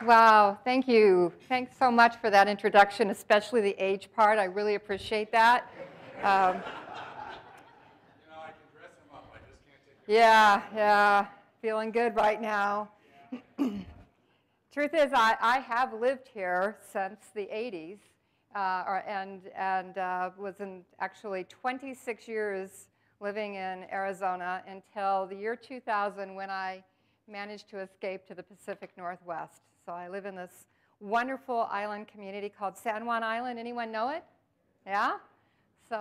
Wow, thank you. Thanks so much for that introduction, especially the age part. I really appreciate that. I can dress him up. I just can't take it. Yeah, feeling good right now. Truth is, I have lived here since the 80s, and was actually 26 years living in Arizona until the year 2000 when I managed to escape to the Pacific Northwest. So I live in this wonderful island community called San Juan Island. Anyone know it? Yeah? So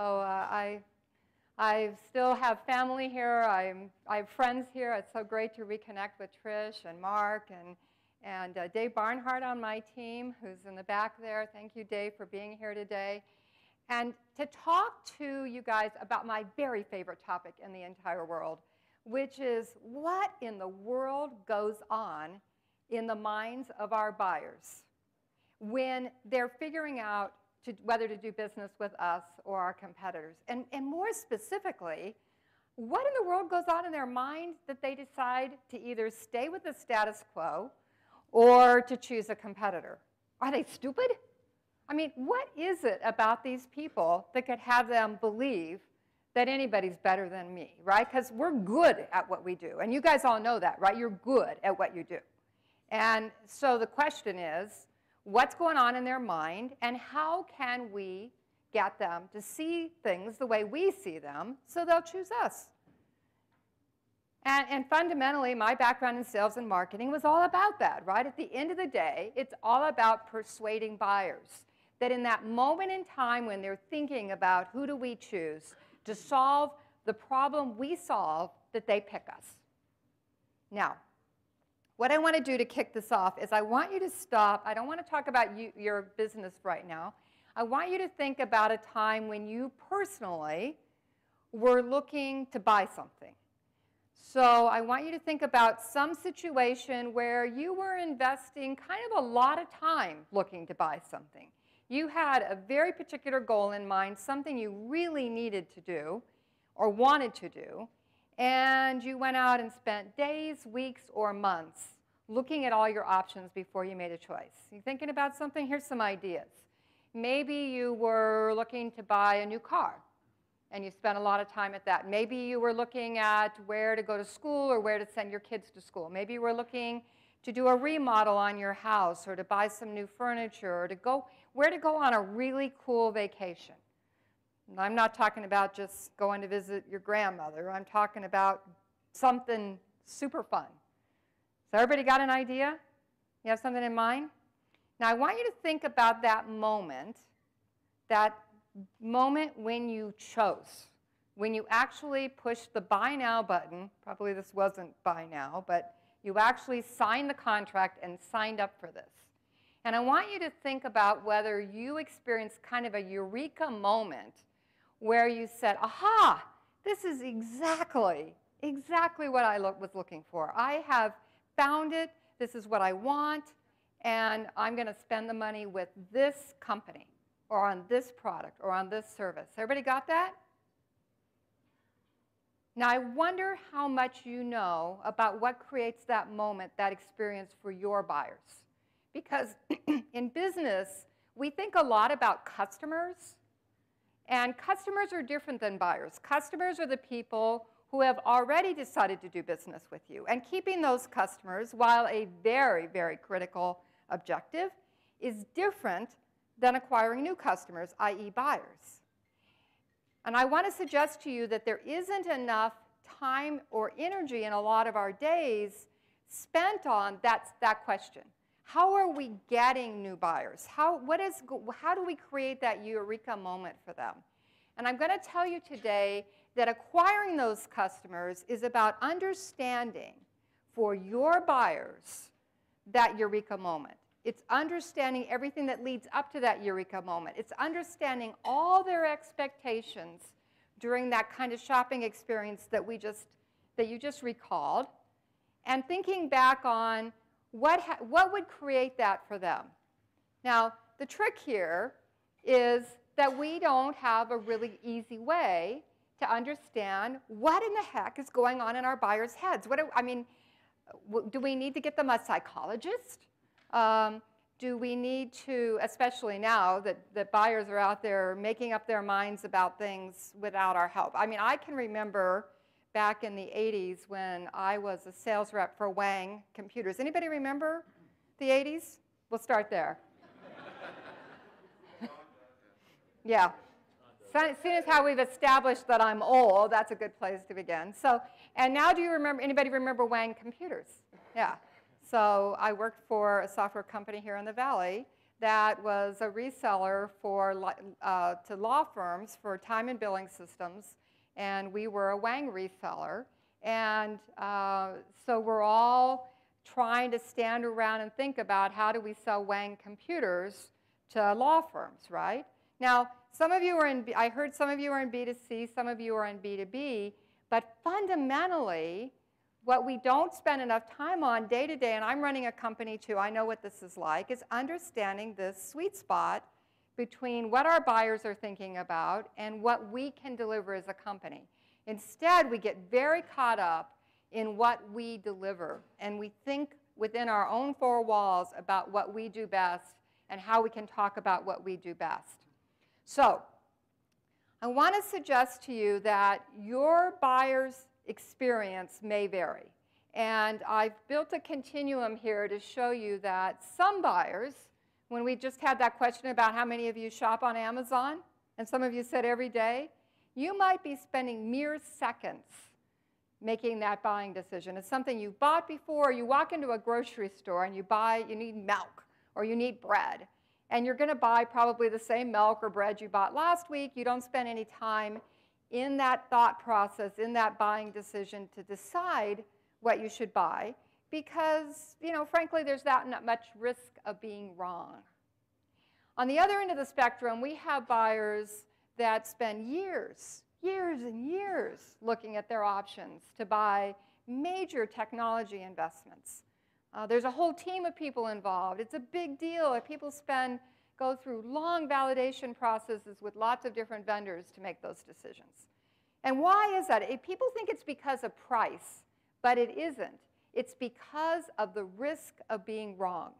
I still have family here. I have friends here. It's so great to reconnect with Trish and Mark and Dave Barnhart on my team, who's in the back there. Thank you, Dave, for being here today. And to talk to you guys about my very favorite topic in the entire world, which is what in the world goes on in the minds of our buyers when they're figuring out whether to do business with us or our competitors. And more specifically, what in the world goes on in their mind that they decide to either stay with the status quo or to choose a competitor? Are they stupid? I mean, what is it about these people that could have them believe that anybody's better than me, right? Because we're good at what we do. And you guys all know that, right? You're good at what you do. And so the question is, what's going on in their mind, and how can we get them to see things the way we see them so they'll choose us? And fundamentally, my background in sales and marketing was all about that, right? At the end of the day, it's all about persuading buyers that in that moment in time when they're thinking about who do we choose to solve the problem we solve, that they pick us. Now, what I want to do to kick this off is I want you to stop. I don't want to talk about your business right now. I want you to think about a time when you personally were looking to buy something. So I want you to think about some situation where you were investing kind of a lot of time looking to buy something. You had a very particular goal in mind, something you really needed to do or wanted to do, and you went out and spent days, weeks, or months looking at all your options before you made a choice. You thinking about something? Here's some ideas. Maybe you were looking to buy a new car, and you spent a lot of time at that. Maybe you were looking at where to go to school or where to send your kids to school. Maybe you were looking to do a remodel on your house or to buy some new furniture or to go where to go on a really cool vacation. And I'm not talking about just going to visit your grandmother. I'm talking about something super fun. So everybody got an idea? You have something in mind? Now I want you to think about that moment when you chose, when you actually pushed the buy now button. Probably this wasn't buy now, but you actually signed the contract and signed up for this. And I want you to think about whether you experienced kind of a eureka moment where you said, aha, this is exactly what I was looking for. I have found it. This is what I want. And I'm going to spend the money with this company or on this product or on this service. Everybody got that? Now, I wonder how much you know about what creates that moment, that experience for your buyers. Because in business, we think a lot about customers. And customers are different than buyers. Customers are the people who have already decided to do business with you. And keeping those customers, while a very, very critical objective, is different than acquiring new customers, i.e. buyers. And I want to suggest to you that there isn't enough time or energy in a lot of our days spent on that question. How are we getting new buyers? How do we create that eureka moment for them? And I'm going to tell you today that acquiring those customers is about understanding for your buyers that eureka moment. It's understanding everything that leads up to that eureka moment. It's understanding all their expectations during that kind of shopping experience that you just recalled, and thinking back on what would create that for them. Now, the trick here is that we don't have a really easy way to understand what in the heck is going on in our buyers' heads. Do we need to get them a psychologist? Do we need to, especially now that buyers are out there making up their minds about things without our help? I mean, I can remember back in the 80s when I was a sales rep for Wang Computers. Anybody remember the 80s? We'll start there. Yeah. Seeing as how we've established that I'm old, that's a good place to begin. So, and now do you remember, anybody remember Wang Computers? Yeah. So I worked for a software company here in the Valley that was a reseller for, to law firms for time and billing systems, and we were a Wang reseller. And so we're all trying to stand around and think about how do we sell Wang computers to law firms, right? Now, some of you are in, I heard some of you are in B2C, some of you are in B2B, but fundamentally, what we don't spend enough time on day to day, and I'm running a company too, I know what this is like, is understanding this sweet spot between what our buyers are thinking about and what we can deliver as a company. Instead, we get very caught up in what we deliver, and we think within our own four walls about what we do best and how we can talk about what we do best. So, I want to suggest to you that your buyer's experience may vary. And I've built a continuum here to show you that some buyers, when we just had that question about how many of you shop on Amazon, and some of you said every day, you might be spending mere seconds making that buying decision. It's something you bought before. You walk into a grocery store and you need milk or you need bread. And you're going to buy probably the same milk or bread you bought last week. You don't spend any time in that thought process, in that buying decision to decide what you should buy because, frankly, there's not much risk of being wrong. On the other end of the spectrum, we have buyers that spend years and years looking at their options to buy major technology investments. There's a whole team of people involved. It's a big deal. People go through long validation processes with lots of different vendors to make those decisions. And why is that? People think it's because of price, but it isn't. It's because of the risk of being wrong.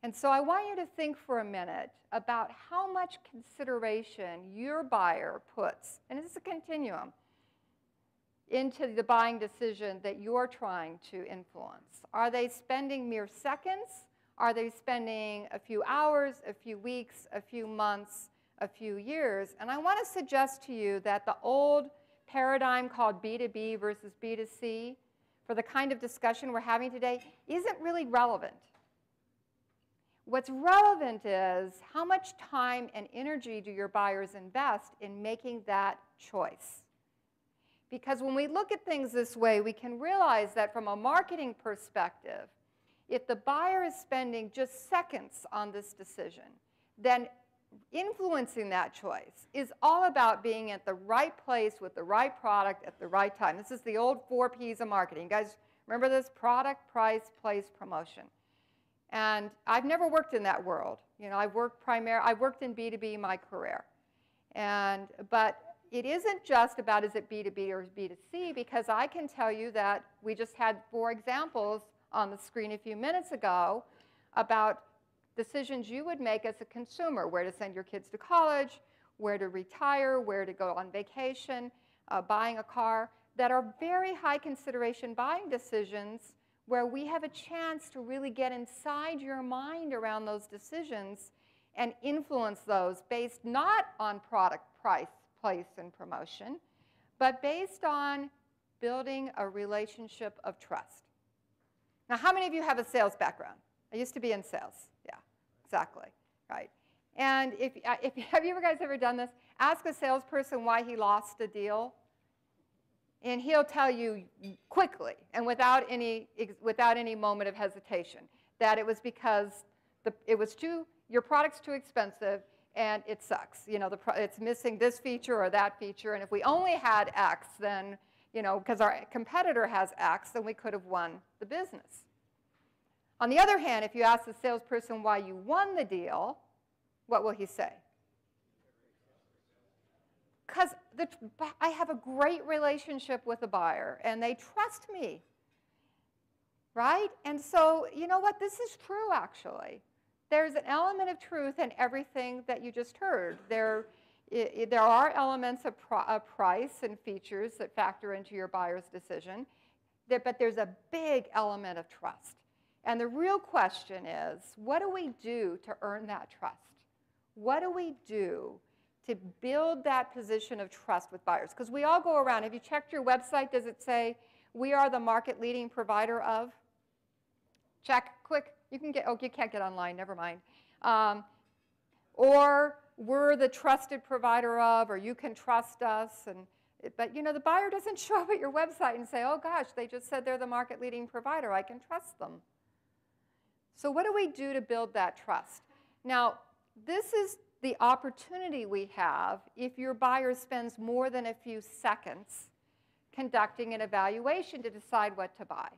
And so I want you to think for a minute about how much consideration your buyer puts, and this is a continuum, into the buying decision that you're trying to influence. Are they spending mere seconds? Are they spending a few hours, a few weeks, a few months, a few years? And I want to suggest to you that the old paradigm called B2B versus B2C for the kind of discussion we're having today isn't really relevant. What's relevant is how much time and energy do your buyers invest in making that choice? Because when we look at things this way, we can realize that from a marketing perspective, if the buyer is spending just seconds on this decision, then influencing that choice is all about being at the right place with the right product at the right time. This is the old 4 Ps of marketing. You guys remember this? Product, price, place, promotion. And I've never worked in that world. I've worked in B2B my career. But it isn't just about is it B2B or B2C, because I can tell you that we just had 4 examples on the screen a few minutes ago about decisions you would make as a consumer, where to send your kids to college, where to retire, where to go on vacation, buying a car, that are very high consideration buying decisions where we have a chance to really get inside your mind around those decisions and influence those based not on product, price, place, and promotion, but based on building a relationship of trust. Now, how many of you have a sales background? I used to be in sales. Yeah, exactly, right. And have you guys ever done this? Ask a salesperson why he lost a deal, and he'll tell you quickly and without any moment of hesitation that it was because your product's too expensive and it sucks. It's missing this feature or that feature, and if we only had X, then, because our competitor has X, then we could have won the business. On the other hand, if you ask the salesperson why you won the deal, what will he say? Because I have a great relationship with the buyer, and they trust me. right? And so, you know what? This is true, actually. There's an element of truth in everything that you just heard. There are elements of price and features that factor into your buyer's decision, but there's a big element of trust. And the real question is, what do we do to earn that trust? What do we do to build that position of trust with buyers? Because we all go around. Have you checked your website? Does it say, we are the market leading provider of? Check, quick. You can get, oh, you can't get online, never mind. Or we're the trusted provider of, or you can trust us. But you know, the buyer doesn't show up at your website and say, oh gosh, they just said they're the market leading provider. I can trust them. So what do we do to build that trust? Now, this is the opportunity we have if your buyer spends more than a few seconds conducting an evaluation to decide what to buy.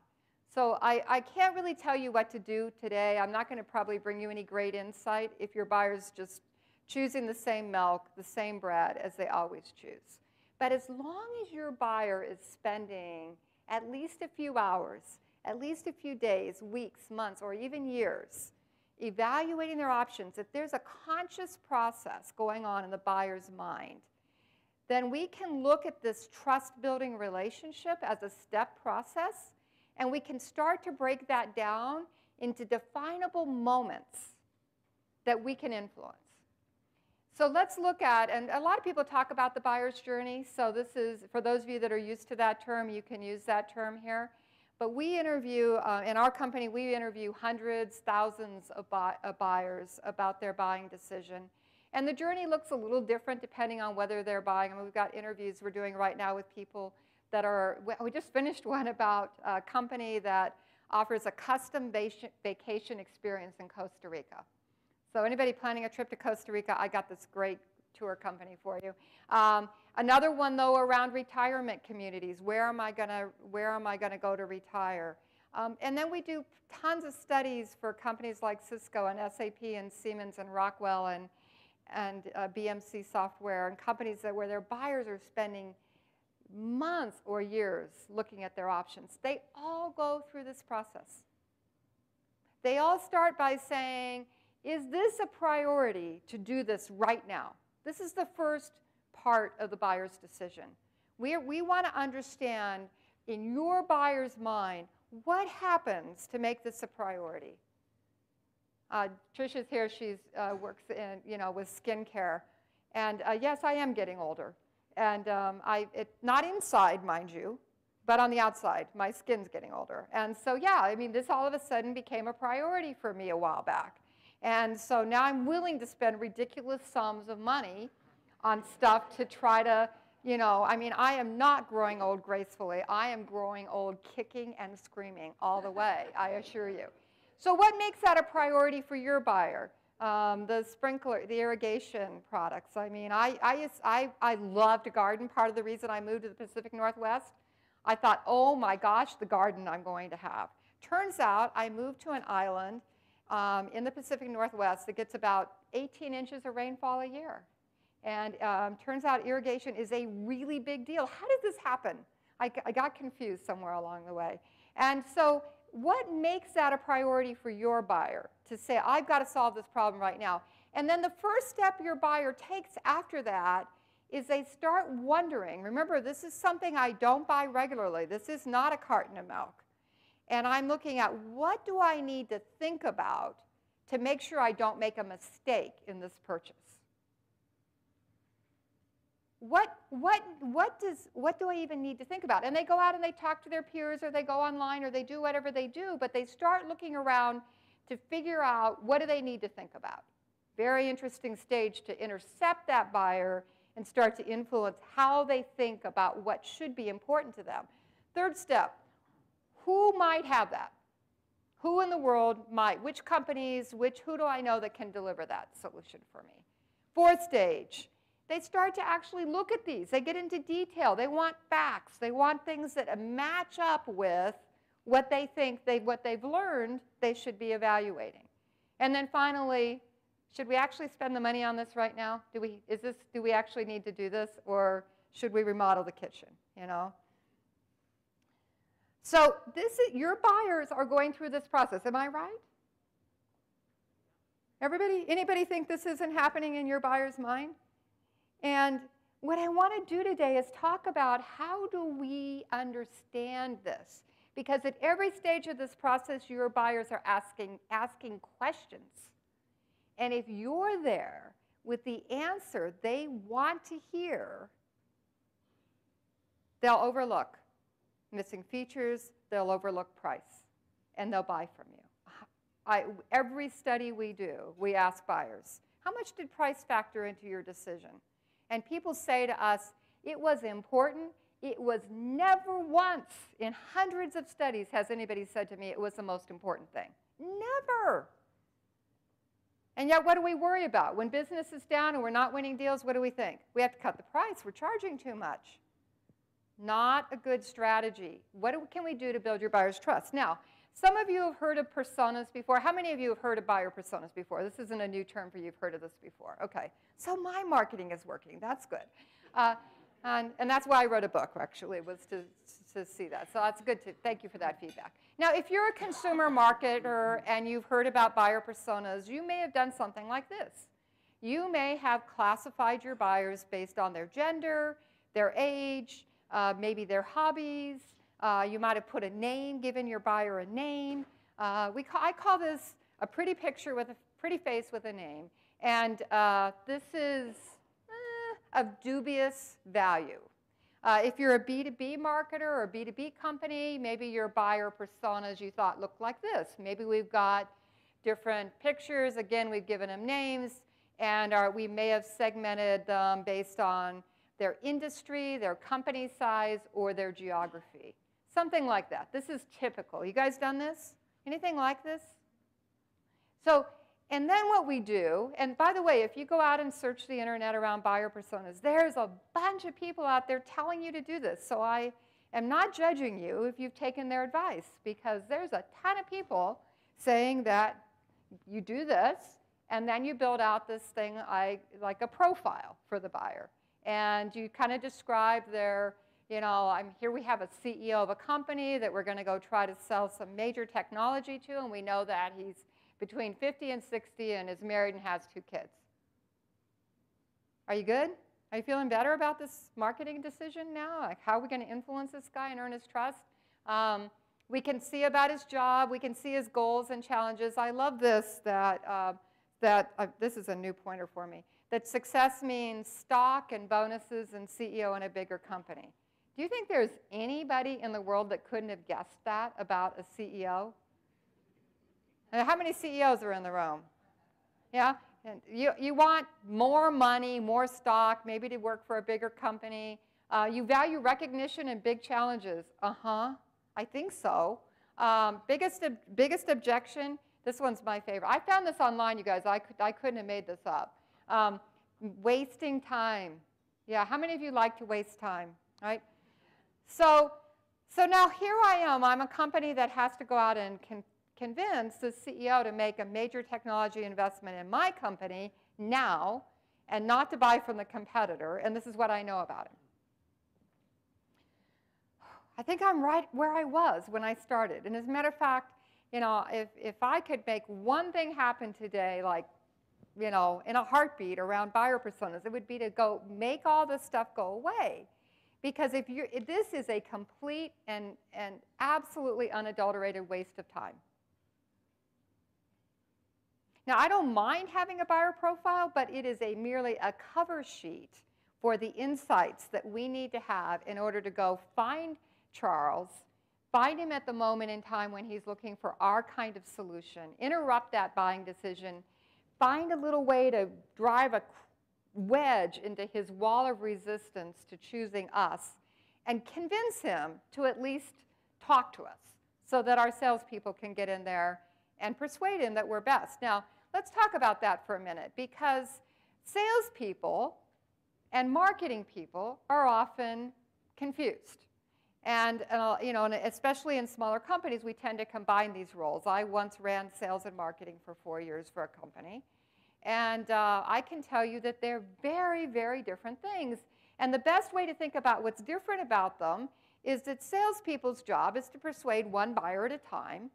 So I can't really tell you what to do today. I'm not going to probably bring you any great insight if your buyer's just choosing the same milk, the same bread as they always choose. But as long as your buyer is spending at least a few hours, at least a few days, weeks, months, or even years, evaluating their options, if there's a conscious process going on in the buyer's mind, then we can look at this trust-building relationship as a step process, and we can start to break that down into definable moments that we can influence. So let's look at, and a lot of people talk about the buyer's journey, so this is, for those of you that are used to that term, you can use that term here. But we interview, in our company, we interview hundreds, thousands of buyers about their buying decision. And the journey looks a little different depending on whether they're buying. I mean, we've got interviews we're doing right now with people that are, we just finished one about a company that offers a custom vacation experience in Costa Rica. So anybody planning a trip to Costa Rica, I got this great tour company for you. Another one, though, around retirement communities. Where am I gonna go to retire? And then we do tons of studies for companies like Cisco and SAP and Siemens and Rockwell and BMC Software, and companies where their buyers are spending months or years looking at their options. They all go through this process. They all start by saying, is this a priority to do this right now? This is the first part of the buyer's decision. We want to understand, in your buyer's mind, what happens to make this a priority? Trisha's here. She works in, with skincare. And yes, I am getting older. And not inside, mind you, but on the outside. My skin's getting older. And so, yeah, I mean, this all of a sudden became a priority for me a while back. And so now I'm willing to spend ridiculous sums of money on stuff to try to, I mean, I am not growing old gracefully. I am growing old kicking and screaming all the way, I assure you. So what makes that a priority for your buyer? The sprinkler, the irrigation products. I mean, I love to garden. Part of the reason I moved to the Pacific Northwest, I thought, oh my gosh, the garden I'm going to have. Turns out I moved to an island in the Pacific Northwest that gets about 18 inches of rainfall a year. And turns out irrigation is a really big deal. How did this happen? I got confused somewhere along the way. And so what makes that a priority for your buyer to say, I've got to solve this problem right now? And then the first step your buyer takes after that is they start wondering. Remember, this is something I don't buy regularly. This is not a carton of milk. And I'm looking at, what do I need to think about to make sure I don't make a mistake in this purchase? What do I even need to think about? And they go out and they talk to their peers, or they go online, or they do whatever they do, but they start looking around to figure out, what do they need to think about? Very interesting stage to intercept that buyer and start to influence how they think about what should be important to them. Third step. Who might have that? Who in the world might? Which companies, who do I know that can deliver that solution for me? Fourth stage, they start to actually look at these. They get into detail. They want facts. They want things that match up with what they think, what they've learned they should be evaluating. And then finally, should we actually spend the money on this right now? Do we actually need to do this, or should we remodel the kitchen, So your buyers are going through this process. Am I right? Anybody think this isn't happening in your buyer's mind? And what I want to do today is talk about how do we understand this? Because at every stage of this process, your buyers are asking questions. And if you're there with the answer they want to hear, they'll overlook missing features, they'll overlook price, and they'll buy from you. Every study we do, we ask buyers, how much did price factor into your decision? And people say to us, it was important. It was never once in hundreds of studies has anybody said to me it was the most important thing. Never. And yet, what do we worry about? When business is down and we're not winning deals, what do we think? We have to cut the price. We're charging too much. Not a good strategy. What can we do to build your buyer's trust? Now, some of you have heard of personas before. How many of you have heard of buyer personas before? This isn't a new term for you. You've heard of this before. OK. So my marketing is working. That's good. And that's why I wrote a book, actually, was to see that. So that's good. Thank you for that feedback. Now, if you're a consumer marketer and you've heard about buyer personas, you may have done something like this. You may have classified your buyers based on their gender, their age, maybe their hobbies. You might have put a name, given your buyer a name. I call this a pretty picture with a pretty face with a name. And this is of dubious value. If you're a B2B marketer or a B2B company, maybe your buyer personas you thought looked like this. Maybe we've got different pictures. Again, we've given them names. And we may have segmented them based on their industry, their company size, or their geography. Something like that. This is typical. You guys done this? Anything like this? So, and then what we do, and by the way, if you go out and search the internet around buyer personas, there's a bunch of people out there telling you to do this. So I am not judging you if you've taken their advice, because there's a ton of people saying that you do this, and then you build out this thing like a profile for the buyer. And you kind of describe their, here we have a CEO of a company that we're going to go try to sell some major technology to, and we know that he's between 50 and 60 and is married and has 2 kids. Are you good? Are you feeling better about this marketing decision now? Like, how are we going to influence this guy and earn his trust? We can see about his job. We can see his goals and challenges. I love this, this is a new pointer for me, that success means stock and bonuses and CEO in a bigger company. Do you think there's anybody in the world that couldn't have guessed that about a CEO? And how many CEOs are in the room? Yeah? And you want more money, more stock, maybe to work for a bigger company. You value recognition and big challenges. I think so. Biggest objection, this one's my favorite. I found this online, you guys. I couldn't have made this up. Wasting time. Yeah, how many of you like to waste time, right? So now here I am. I'm a company that has to go out and convince the CEO to make a major technology investment in my company now and not to buy from the competitor, and this is what I know about him. I think I'm right where I was when I started. And as a matter of fact, if I could make one thing happen today, like, in a heartbeat around buyer personas, it would be to go make all this stuff go away. Because this is a complete and absolutely unadulterated waste of time. Now, I don't mind having a buyer profile, but it is merely a cover sheet for the insights that we need to have in order to go find Charles, find him at the moment in time when he's looking for our kind of solution, interrupt that buying decision, find a little way to drive a wedge into his wall of resistance to choosing us, and convince him to at least talk to us so that our salespeople can get in there and persuade him that we're best. Now, let's talk about that for a minute, because salespeople and marketing people are often confused. And especially in smaller companies, we tend to combine these roles. I once ran sales and marketing for 4 years for a company. And I can tell you that they're very, very different things. And the best way to think about what's different about them is that salespeople's job is to persuade one buyer at a time,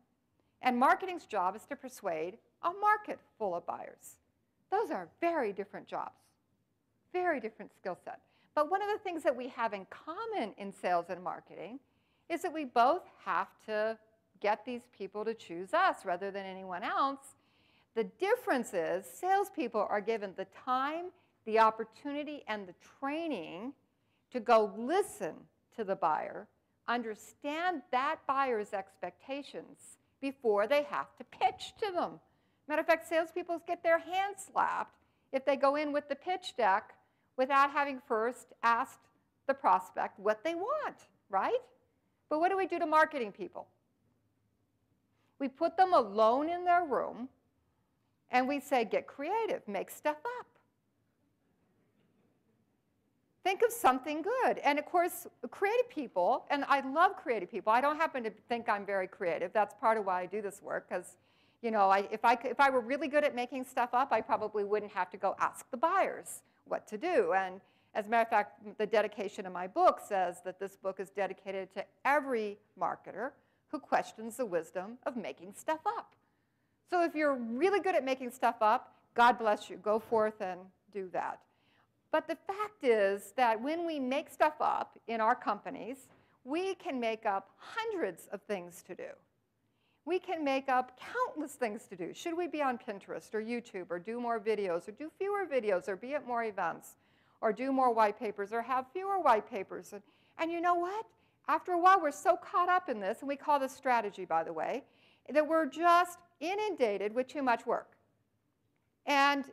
and marketing's job is to persuade a market full of buyers. Those are very different jobs, very different skill set. But one of the things that we have in common in sales and marketing is that we both have to get these people to choose us rather than anyone else. The difference is salespeople are given the time, the opportunity, and the training to go listen to the buyer, understand that buyer's expectations before they have to pitch to them. Matter of fact, salespeople get their hands slapped if they go in with the pitch deck without having first asked the prospect what they want, right? But what do we do to marketing people? We put them alone in their room, and we say, get creative, make stuff up. Think of something good. And of course, creative people, and I love creative people. I don't happen to think I'm very creative. That's part of why I do this work, because you know, if I were really good at making stuff up, I probably wouldn't have to go ask the buyers what to do. And as a matter of fact, the dedication of my book says that this book is dedicated to every marketer who questions the wisdom of making stuff up. So if you're really good at making stuff up, God bless you. Go forth and do that. But the fact is that when we make stuff up in our companies, we can make up hundreds of things to do. We can make up countless things to do. Should we be on Pinterest or YouTube or do more videos or do fewer videos or be at more events or do more white papers or have fewer white papers? And you know what? After a while, we're so caught up in this, and we call this strategy, by the way, that we're just inundated with too much work. And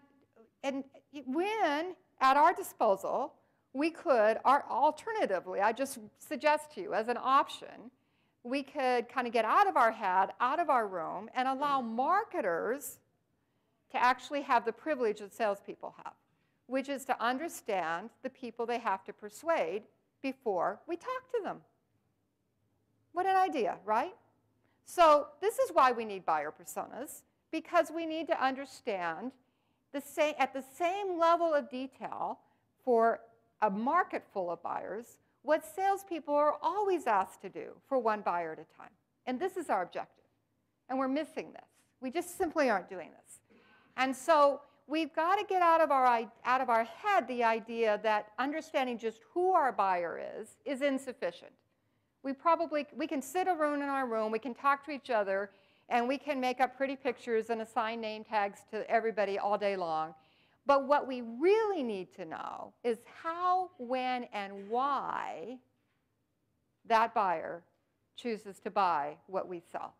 when at our disposal, we could, alternatively, I just suggest to you as an option, we could kind of get out of our head, out of our room, and allow marketers to actually have the privilege that salespeople have, which is to understand the people they have to persuade before we talk to them. What an idea, right? So this is why we need buyer personas, because we need to understand at the same level of detail for a market full of buyers what salespeople are always asked to do for one buyer at a time. And this is our objective. And we're missing this. We just simply aren't doing this. And so we've got to get out of our head the idea that understanding just who our buyer is insufficient. We can sit around in our room, we can talk to each other, and we can make up pretty pictures and assign name tags to everybody all day long. But what we really need to know is how, when, and why that buyer chooses to buy what we sell.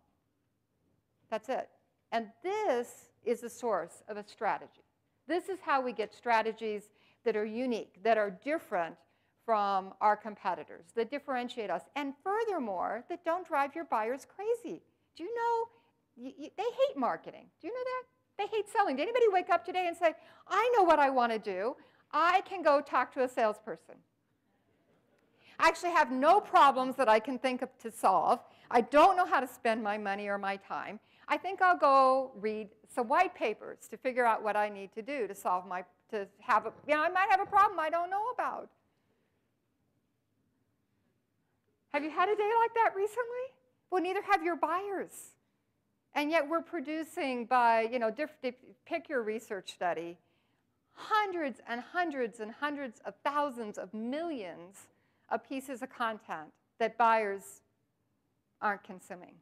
That's it. And this is the source of a strategy. This is how we get strategies that are unique, that are different from our competitors, that differentiate us, and furthermore, that don't drive your buyers crazy. Do you know, they hate marketing. Do you know that? They hate selling. Did anybody wake up today and say, I know what I want to do. I can go talk to a salesperson. I actually have no problems that I can think of to solve. I don't know how to spend my money or my time. I think I'll go read some white papers to figure out what I need to do to solve I might have a problem I don't know about. Have you had a day like that recently? Well, neither have your buyers. And yet we're producing by, pick your research study, hundreds and hundreds and hundreds of thousands of millions of pieces of content that buyers aren't consuming.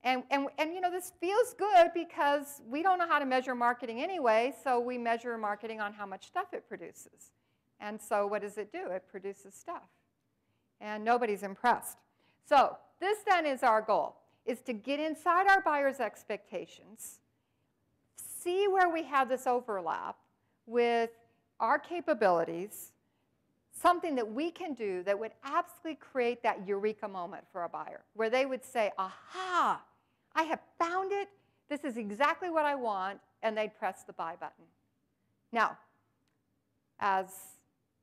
And this feels good because we don't know how to measure marketing anyway, so we measure marketing on how much stuff it produces. And so what does it do? It produces stuff. And nobody's impressed. So this then is our goal, is to get inside our buyers' expectations, see where we have this overlap with our capabilities, something that we can do that would absolutely create that eureka moment for a buyer, where they would say, aha, I have found it, this is exactly what I want, and they'd press the buy button. Now, as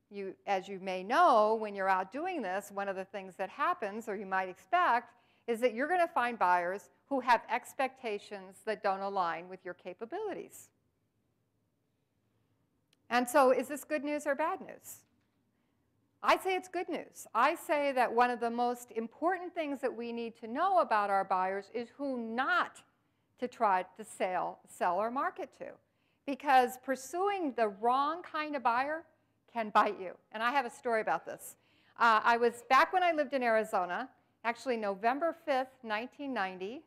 you may know, when you're out doing this, one of the things that happens, or you might expect, is that you're going to find buyers who have expectations that don't align with your capabilities. And so is this good news or bad news? I say it's good news. I say that one of the most important things that we need to know about our buyers is who not to try to sell or market to. Because pursuing the wrong kind of buyer can bite you. And I have a story about this. I was back when I lived in Arizona, actually November 5th, 1990.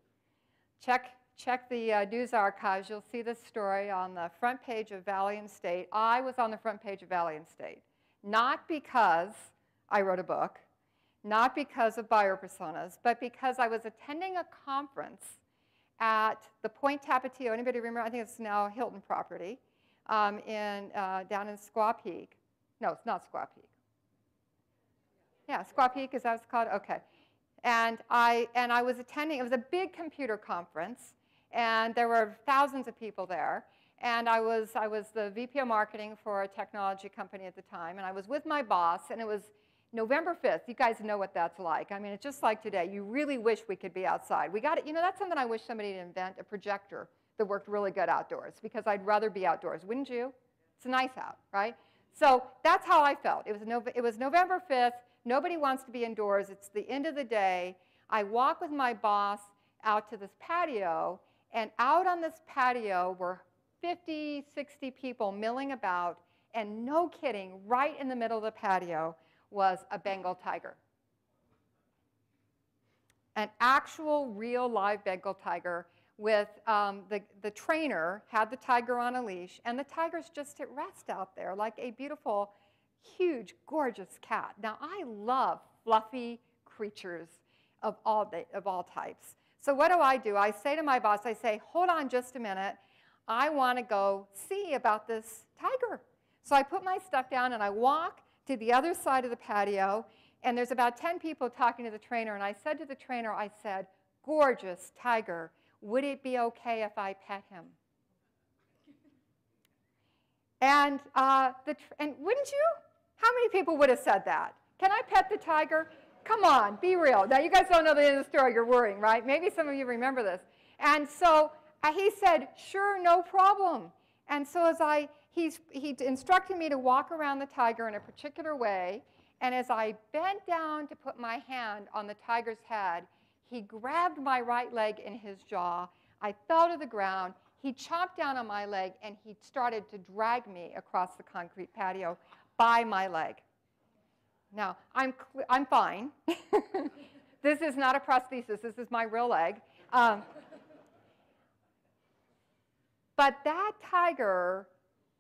Check the news archives. You'll see this story on the front page of Valiant State. I was on the front page of Valiant State. Not because I wrote a book, not because of buyer personas, but because I was attending a conference at the Point Tapatio. Anybody remember? I think it's now Hilton property down in Squaw Peak. No, it's not Squaw Peak. Yeah, Squaw Peak, is that what it's called? Okay. And I was attending. It was a big computer conference, and there were thousands of people there. And I was the VP of marketing for a technology company at the time, and I was with my boss, and it was November 5th. You guys know what that's like. I mean, it's just like today. You really wish we could be outside. We got it. You know, that's something I wish somebody would invent, a projector that worked really good outdoors, because I'd rather be outdoors, wouldn't you? It's nice out, right? So that's how I felt. It was November 5th. Nobody wants to be indoors. It's the end of the day. I walk with my boss out to this patio, and out on this patio were 50, 60 people milling about, and no kidding, right in the middle of the patio was a Bengal tiger. An actual, real, live Bengal tiger with the trainer had the tiger on a leash, and the tiger's just at rest out there like a beautiful, huge, gorgeous cat. Now, I love fluffy creatures of all types. So what do? I say to my boss, I say, hold on just a minute. I want to go see about this tiger. So I put my stuff down, and I walk to the other side of the patio, and there's about 10 people talking to the trainer, and I said to the trainer, I said, gorgeous tiger, would it be okay if I pet him? And wouldn't you? How many people would have said that? Can I pet the tiger? Come on, be real. Now, you guys don't know the end of the story. You're worrying, right? Maybe some of you remember this. And so he said, sure, no problem. And so he instructed me to walk around the tiger in a particular way. And as I bent down to put my hand on the tiger's head, he grabbed my right leg in his jaw. I fell to the ground. He chomped down on my leg, and he started to drag me across the concrete patio by my leg. Now, I'm fine. This is not a prosthesis. This is my real leg. But that tiger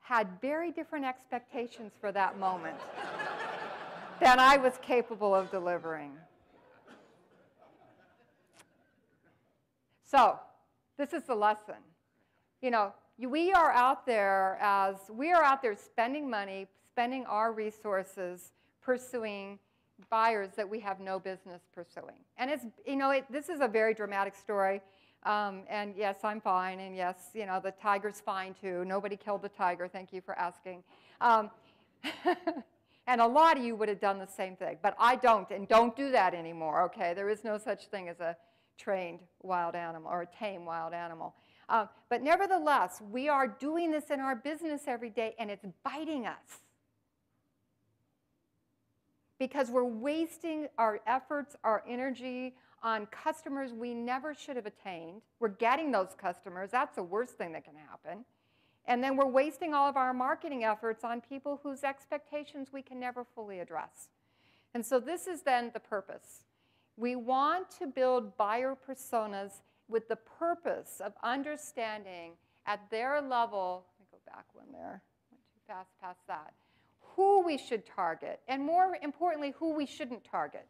had very different expectations for that moment than I was capable of delivering. So this is the lesson. You know, we are out there spending money, spending our resources, pursuing buyers that we have no business pursuing. And it's, this is a very dramatic story. And yes, I'm fine. And yes, the tiger's fine too. Nobody killed the tiger. Thank you for asking. And a lot of you would have done the same thing. But I don't, and don't do that anymore, okay? There is no such thing as a trained wild animal or a tame wild animal. But nevertheless, we are doing this in our business every day, and it's biting us. Because we're wasting our efforts, our energy on customers we never should have attained. We're getting those customers. That's the worst thing that can happen. And then we're wasting all of our marketing efforts on people whose expectations we can never fully address. And so this is then the purpose. We want to build buyer personas with the purpose of understanding at their level, let me go back one there, went too fast past that, who we should target, and more importantly, who we shouldn't target.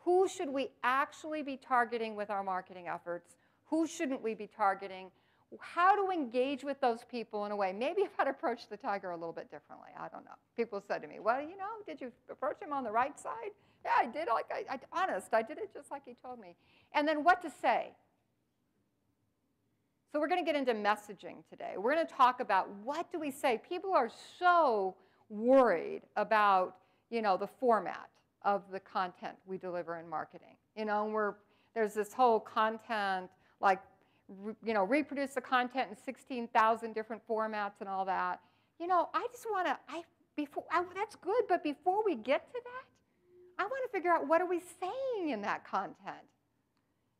Who should we actually be targeting with our marketing efforts? Who shouldn't we be targeting? How to engage with those people in a way. Maybe if I'd approached the tiger a little bit differently. I don't know. People said to me, well, did you approach him on the right side? Yeah, I did. Honest, I did it just like he told me. And then what to say. So we're going to get into messaging today. We're going to talk about what do we say. People are so worried about, the format of the content we deliver in marketing. There's this whole content, like, reproduce the content in 16,000 different formats and all that. I That's good, but before we get to that, I want to figure out what are we saying in that content.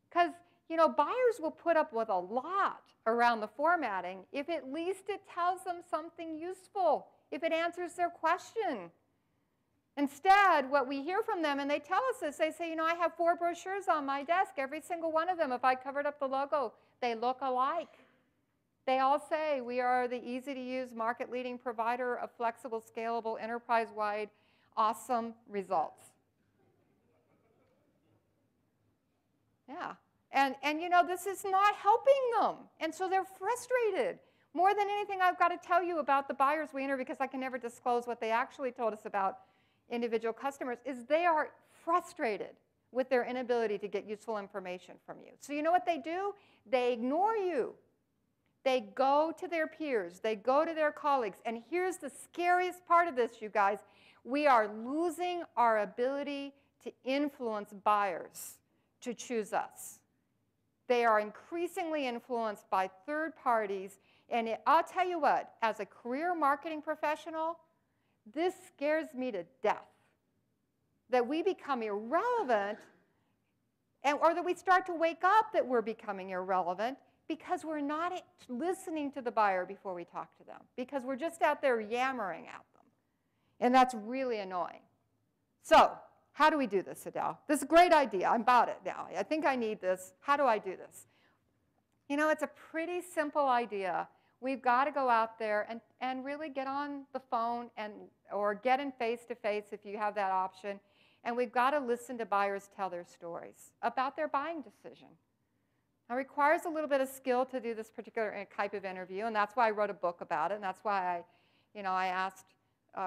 Because, you know, buyers will put up with a lot around the formatting if at least it tells them something useful, if it answers their question. Instead, what we hear from them, and they tell us this, they say, you know, I have 4 brochures on my desk. Every single one of them, if I covered up the logo, they look alike. They all say we are the easy-to-use, market-leading provider of flexible, scalable, enterprise-wide, awesome results. Yeah. And you know, this is not helping them. And so they're frustrated. More than anything, I've got to tell you about the buyers we interview, because I can never disclose what they actually told us about individual customers, is they are frustrated with their inability to get useful information from you. So you know what they do? They ignore you. They go to their peers. They go to their colleagues. And here's the scariest part of this, you guys. We are losing our ability to influence buyers to choose us. They are increasingly influenced by third parties. And I'll tell you what, as a career marketing professional, this scares me to death, that we become irrelevant, or that we start to wake up that we're becoming irrelevant because we're not listening to the buyer before we talk to them, because we're just out there yammering at them. And that's really annoying. So how do we do this, Adele? This is a great idea. I'm about it now. I think I need this. How do I do this? You know, it's a pretty simple idea. We've got to go out there and really get on the phone or get in face-to-face if you have that option. And we've got to listen to buyers tell their stories about their buying decision. It requires a little bit of skill to do this particular type of interview, and that's why I wrote a book about it, and that's why I asked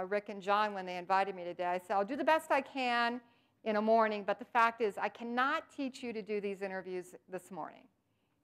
Rick and John when they invited me today. I said, I'll do the best I can in a morning, but the fact is I cannot teach you to do these interviews this morning.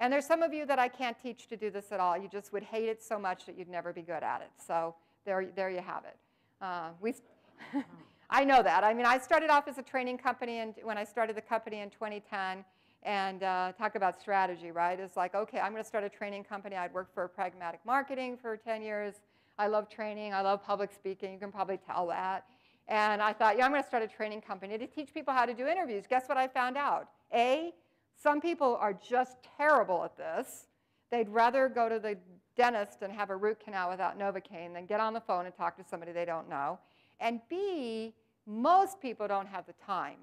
And there's some of you that I can't teach to do this at all. You just would hate it so much that you'd never be good at it. So there you have it. I know that. I mean, I started off as a training company when I started the company in 2010, and talk about strategy, right? It's like, okay, I'm going to start a training company. I'd worked for Pragmatic Marketing for 10 years. I love training. I love public speaking. You can probably tell that. And I thought, yeah, I'm going to start a training company to teach people how to do interviews. Guess what I found out? Some people are just terrible at this. They'd rather go to the dentist and have a root canal without Novocaine than get on the phone and talk to somebody they don't know. And B, most people don't have the time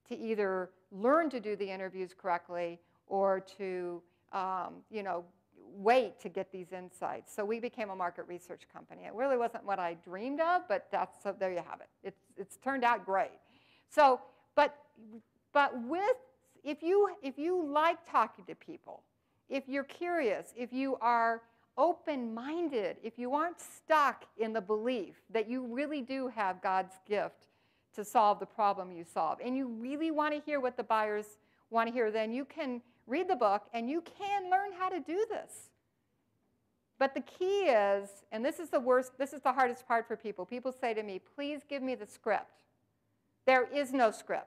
to either learn to do the interviews correctly or to wait to get these insights. So we became a market research company. It really wasn't what I dreamed of, but so there you have it. It's turned out great. So, but if you like talking to people, if you're curious, if you are open-minded, if you aren't stuck in the belief that you really do have God's gift to solve the problem you solve, and you really want to hear what the buyers want to hear, then you can read the book and you can learn how to do this. But the key is, and this is the hardest part for people. People say to me, please give me the script. There is no script.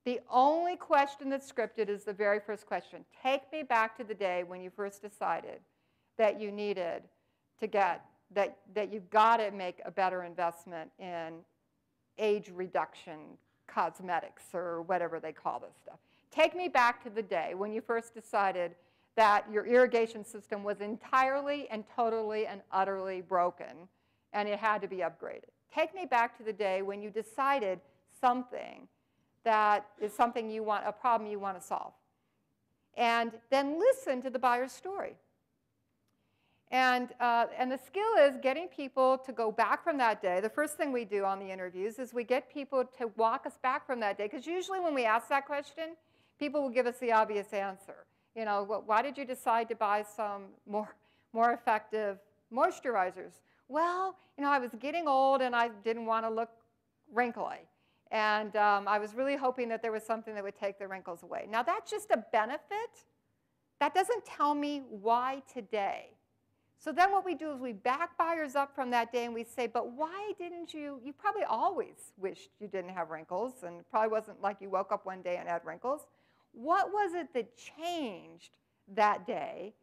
The only question that's scripted is the very first question. Take me back to the day when you first decided that you needed to get, that you've got to make a better investment in age reduction cosmetics or whatever they call this stuff. Take me back to the day when you first decided that your irrigation system was entirely and totally and utterly broken and it had to be upgraded. Take me back to the day when you decided something that is something you want, a problem you want to solve. And then listen to the buyer's story. And the skill is getting people to go back from that day. The first thing we do on the interviews is we get people to walk us back from that day. Because usually when we ask that question, people will give us the obvious answer. You know, why did you decide to buy some more effective moisturizers? Well, you know, I was getting old and I didn't want to look wrinkly. And I was really hoping that there was something that would take the wrinkles away. Now, that's just a benefit. That doesn't tell me why today. So then what we do is we back buyers up from that day and we say, but why didn't you probably always wished you didn't have wrinkles, and it probably wasn't like you woke up one day and had wrinkles. What was it that changed that day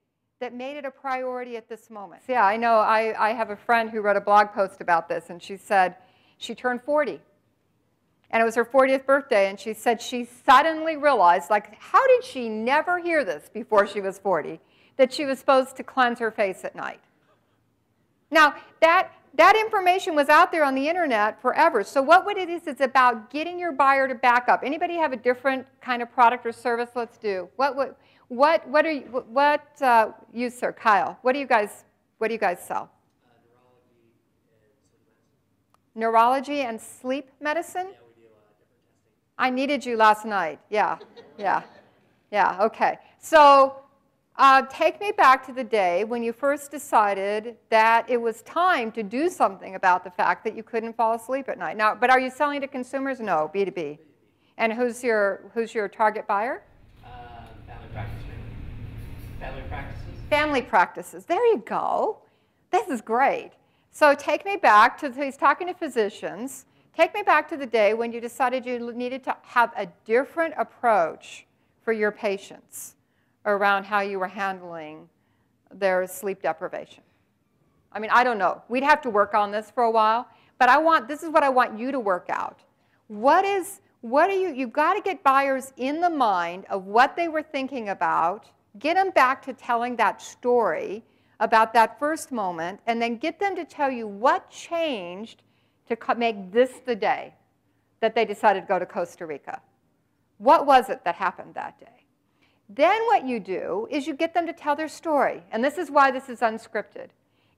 that made it a priority at this moment? Yeah, I know. I have a friend who wrote a blog post about this, and she said she turned 40. And it was her 40th birthday, and she said she suddenly realized, like, how did she never hear this before she was 40, that she was supposed to cleanse her face at night? Now, that information was out there on the internet forever. So what it is, it's about getting your buyer to back up. Anybody have a different kind of product or service? Let's do. You, sir, Kyle? What do you guys sell? Neurology and sleep medicine? Yeah, we do different testing. I needed you last night. Yeah, okay. So take me back to the day when you first decided that it was time to do something about the fact that you couldn't fall asleep at night. Now, but are you selling to consumers? No, B2B. B2B. And who's your target buyer? Family practice. Family practices. Family practices. There you go. This is great. So take me back to, he's talking to physicians. Take me back to the day when you decided you needed to have a different approach for your patients around how you were handling their sleep deprivation. I mean, I don't know. We'd have to work on this for a while, but this is what I want you to work out. You've got to get buyers in the mind of what they were thinking about, get them back to telling that story about that first moment, and then get them to tell you what changed to make this the day that they decided to go to Costa Rica. What was it that happened that day? Then what you do is you get them to tell their story, and this is why this is unscripted.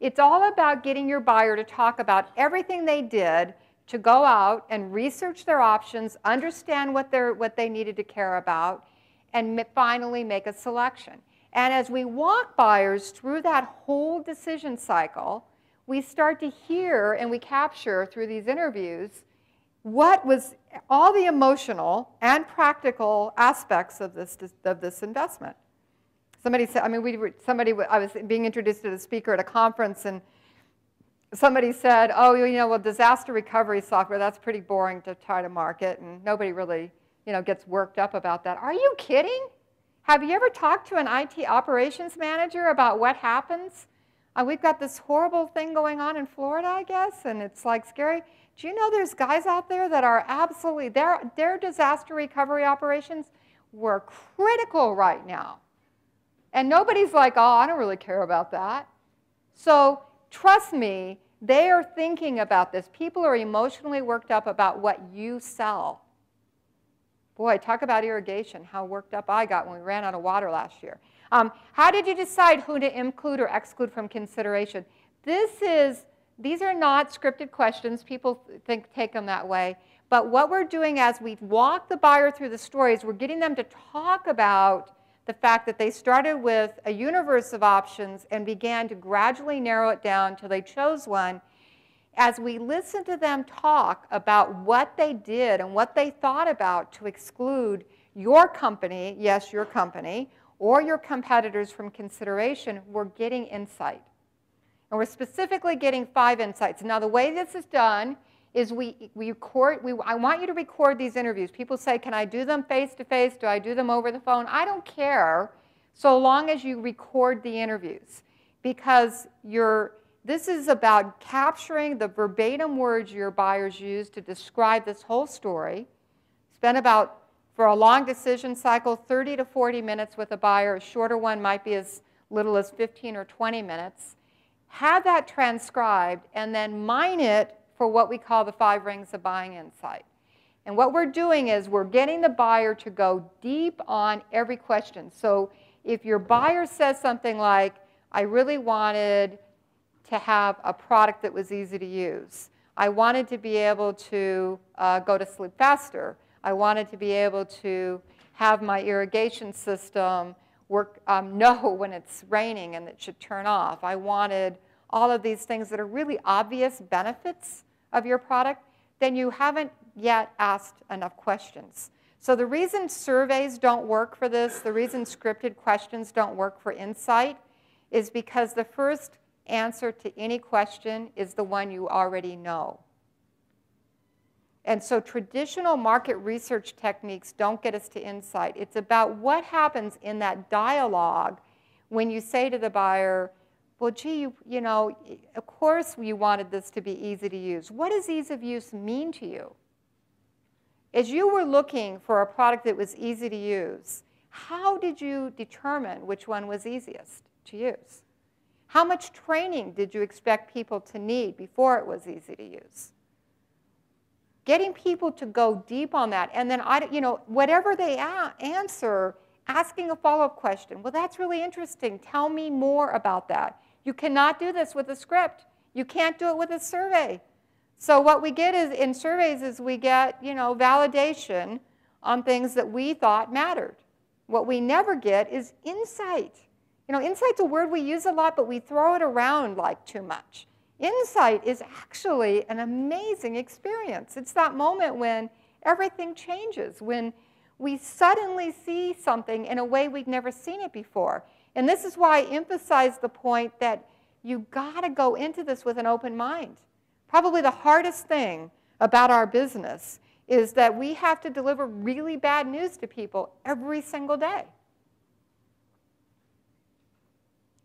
It's all about getting your buyer to talk about everything they did to go out and research their options, understand what they needed to care about, and finally make a selection. And as we walk buyers through that whole decision cycle, we start to hear and we capture through these interviews what was all the emotional and practical aspects of this investment. Somebody said, I was being introduced to a speaker at a conference, and somebody said, oh, well, disaster recovery software, that's pretty boring to try to market, and nobody really, gets worked up about that. Are you kidding? Have you ever talked to an IT operations manager about what happens? We've got this horrible thing going on in Florida, I guess, and it's like scary. Do you know there's guys out there that are absolutely, their disaster recovery operations were critical right now. And nobody's like, oh, I don't really care about that. So trust me, they are thinking about this. People are emotionally worked up about what you sell. Boy, talk about irrigation, how worked up I got when we ran out of water last year. How did you decide who to include or exclude from consideration? These are not scripted questions. People take them that way. But what we're doing as we walk the buyer through the stories, we're getting them to talk about the fact that they started with a universe of options and began to gradually narrow it down until they chose one. As we listen to them talk about what they did and what they thought about to exclude your company, yes, your company, or your competitors from consideration, we're getting insight. And we're specifically getting 5 insights. Now, the way this is done is I want you to record these interviews. People say, can I do them face-to-face? Do I do them over the phone? I don't care, so long as you record the interviews. Because this is about capturing the verbatim words your buyers use to describe this whole story. Spend about, for a long decision cycle, 30 to 40 minutes with a buyer. A shorter one might be as little as 15 or 20 minutes. Have that transcribed, and then mine it for what we call the 5 rings of buying insight. And what we're doing is we're getting the buyer to go deep on every question. So if your buyer says something like, I really wanted to have a product that was easy to use. I wanted to be able to go to sleep faster. I wanted to be able to have my irrigation system know when it's raining and it should turn off. I wanted all of these things that are really obvious benefits of your product. Then you haven't yet asked enough questions. So the reason surveys don't work for this, the reason scripted questions don't work for insight, is because the first answer to any question is the one you already know. And so traditional market research techniques don't get us to insight. It's about what happens in that dialogue when you say to the buyer, well, gee, you know, of course you wanted this to be easy to use. What does ease of use mean to you? As you were looking for a product that was easy to use, how did you determine which one was easiest to use? How much training did you expect people to need before it was easy to use? Getting people to go deep on that, and then, you know, whatever they answer, asking a follow-up question. Well, that's really interesting. Tell me more about that. You cannot do this with a script. You can't do it with a survey. So what we get is, in surveys is we get, you know, validation on things that we thought mattered. What we never get is insight. You know, insight's a word we use a lot, but we throw it around like too much. Insight is actually an amazing experience. It's that moment when everything changes, when we suddenly see something in a way we've never seen it before. And this is why I emphasize the point that you got to go into this with an open mind. Probably the hardest thing about our business is that we have to deliver really bad news to people every single day.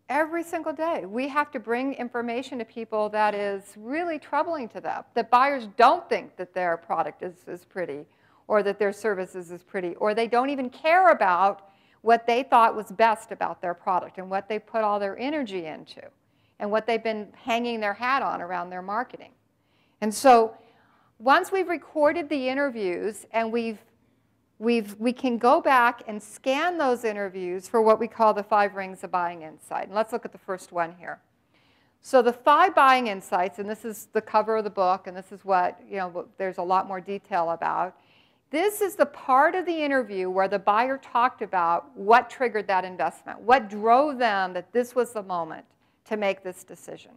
Every single day, we have to bring information to people that is really troubling to them, that buyers don't think that their product is pretty, or that their services is pretty, or they don't even care about what they thought was best about their product and what they put all their energy into and what they've been hanging their hat on around their marketing. And so once we've recorded the interviews and we can go back and scan those interviews for what we call the 5 rings of buying insight. And let's look at the first one here. So the 5 buying insights, and this is the cover of the book, and this is what, you know, there's a lot more detail about. This is the part of the interview where the buyer talked about what triggered that investment, what drove them that this was the moment to make this decision.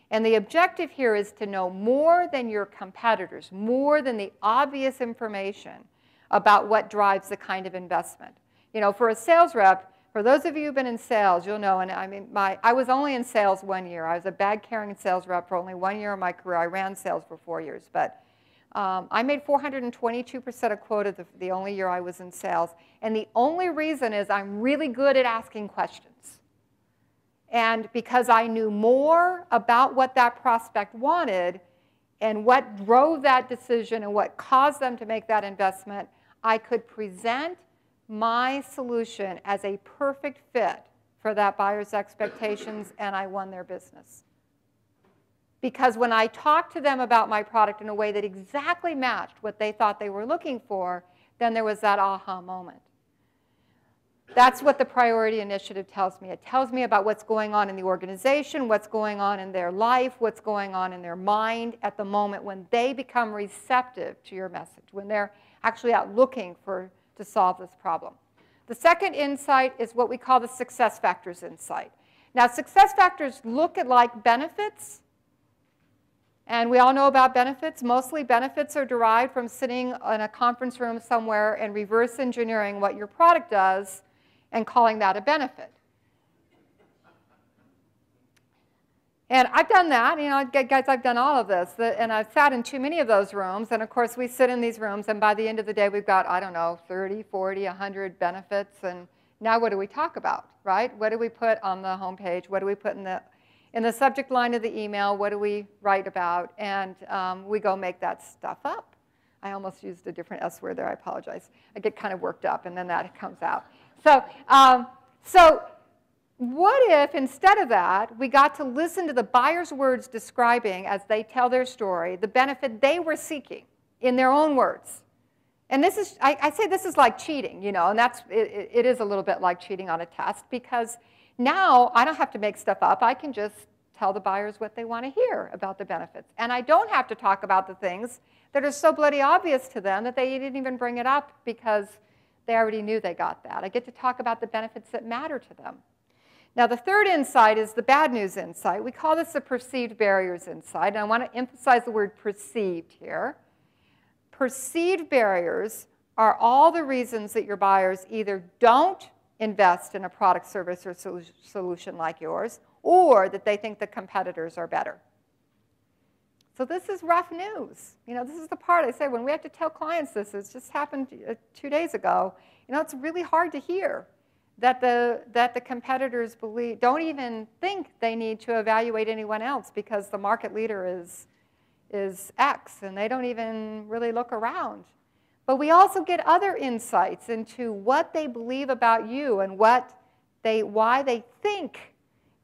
And the objective here is to know more than your competitors, more than the obvious information about what drives the kind of investment. You know, for a sales rep, for those of you who've been in sales, you'll know, and I mean, I was only in sales 1 year. I was a bag-carrying sales rep for only 1 year of my career. I ran sales for 4 years, but I made 422% of quota the only year I was in sales. And the only reason is I'm really good at asking questions. And because I knew more about what that prospect wanted and what drove that decision and what caused them to make that investment, I could present my solution as a perfect fit for that buyer's expectations, and I won their business. Because when I talked to them about my product in a way that exactly matched what they thought they were looking for, then there was that aha moment. That's what the priority initiative tells me. It tells me about what's going on in the organization, what's going on in their life, what's going on in their mind at the moment when they become receptive to your message, when they're actually out looking to solve this problem. The second insight is what we call the success factors insight. Now, success factors look at like benefits, and we all know about benefits. Mostly benefits are derived from sitting in a conference room somewhere and reverse engineering what your product does and calling that a benefit. And I've done that. You know, guys, I've done all of this. And I've sat in too many of those rooms. And of course, we sit in these rooms, and by the end of the day, we've got, I don't know, 30, 40, 100 benefits. And now what do we talk about, right? What do we put on the homepage? What do we put in the subject line of the email? What do we write about? And we go make that stuff up. I almost used a different S word there. I apologize. I get kind of worked up, and then that comes out. So what if, instead of that, we got to listen to the buyer's words describing, as they tell their story, the benefit they were seeking in their own words? And this is, I say this is like cheating, you know, and it is a little bit like cheating on a test, because now I don't have to make stuff up. I can just tell the buyers what they want to hear about the benefits. And I don't have to talk about the things that are so bloody obvious to them that they didn't even bring it up because they already knew they got that. I get to talk about the benefits that matter to them. Now, the third insight is the bad news insight. We call this the perceived barriers insight, and I want to emphasize the word perceived here. Perceived barriers are all the reasons that your buyers either don't invest in a product, service, or solution like yours, or that they think the competitors are better. So this is rough news. You know, this is the part I say when we have to tell clients this. It just happened 2 days ago. You know, it's really hard to hear that the competitors don't even think they need to evaluate anyone else because the market leader is X, and they don't even really look around. But we also get other insights into what they believe about you and why they think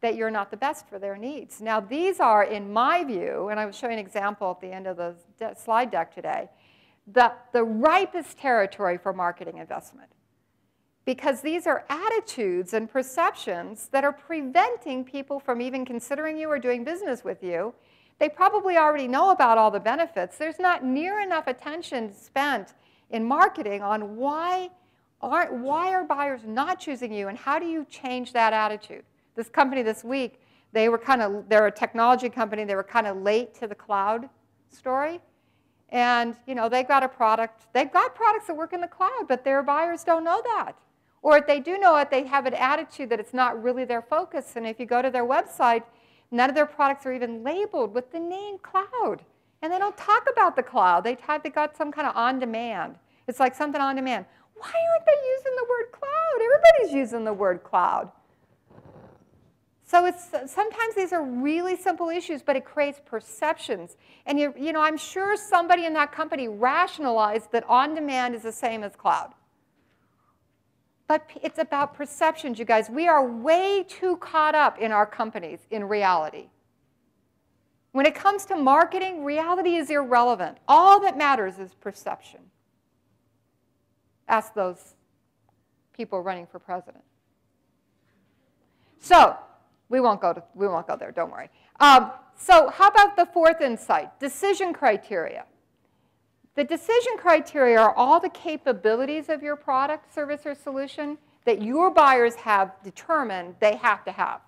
that you're not the best for their needs. Now, these are, in my view, and I was showing an example at the end of the slide deck today, the ripest territory for marketing investment. Because these are attitudes and perceptions that are preventing people from even considering you or doing business with you. They probably already know about all the benefits. There's not near enough attention spent in marketing on why are buyers not choosing you, and how do you change that attitude? This company this week, they're a technology company. They were kind of late to the cloud story. And they've got products that work in the cloud, but their buyers don't know that. Or if they do know it, they have an attitude that it's not really their focus. And if you go to their website, none of their products are even labeled with the name cloud. And they don't talk about the cloud. They got some kind of on-demand. It's like something on demand. Why aren't they using the word cloud? Everybody's using the word cloud. So sometimes these are really simple issues, but it creates perceptions. And I'm sure somebody in that company rationalized that on-demand is the same as cloud. But it's about perceptions, you guys. We are way too caught up in our companies in reality. When it comes to marketing, reality is irrelevant. All that matters is perception. Ask those people running for president. So we won't go there, don't worry. So how about the fourth insight, decision criteria? The decision criteria are all the capabilities of your product, service, or solution that your buyers have determined they have to have.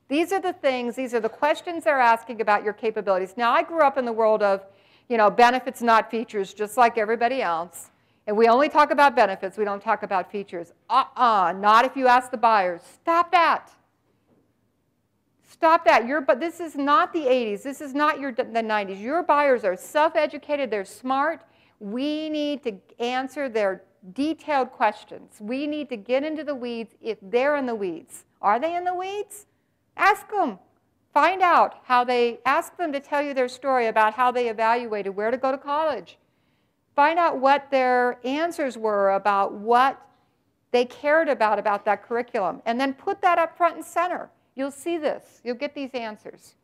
These are the things, these are the questions they're asking about your capabilities. Now, I grew up in the world of, benefits, not features, just like everybody else. And we only talk about benefits. We don't talk about features. Not if you ask the buyers. Stop that. Stop that. But this is not the 80s. This is not the 90s. Your buyers are self-educated. They're smart. We need to answer their detailed questions. We need to get into the weeds if they're in the weeds. Are they in the weeds? Ask them. Find out ask them to tell you their story about how they evaluated where to go to college. Find out what their answers were about what they cared about that curriculum. And then put that up front and center. You'll see this. You'll get these answers.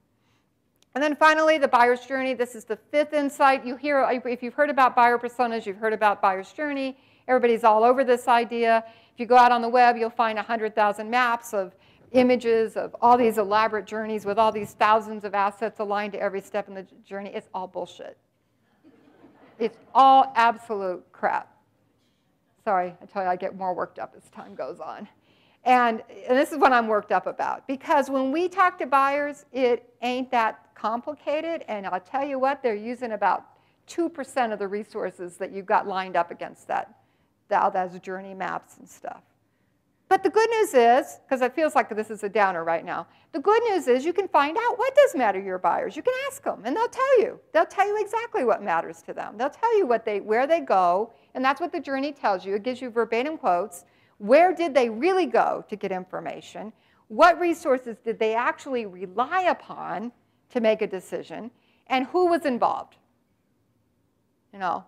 And then finally, the buyer's journey. This is the fifth insight. If you've heard about buyer personas, you've heard about buyer's journey. Everybody's all over this idea. If you go out on the web, you'll find 100,000 maps of images of all these elaborate journeys with all these thousands of assets aligned to every step in the journey. It's all bullshit. It's all absolute crap. Sorry, I tell you, I get more worked up as time goes on. And this is what I'm worked up about. Because when we talk to buyers, it ain't that complicated. And I'll tell you what, they're using about 2% of the resources that you've got lined up against those journey maps and stuff. But the good news is, because it feels like this is a downer right now, the good news is you can find out what does matter to your buyers. You can ask them, and they'll tell you. They'll tell you exactly what matters to them. They'll tell you where they go, and that's what the journey tells you. It gives you verbatim quotes. Where did they really go to get information? What resources did they actually rely upon to make a decision? And who was involved?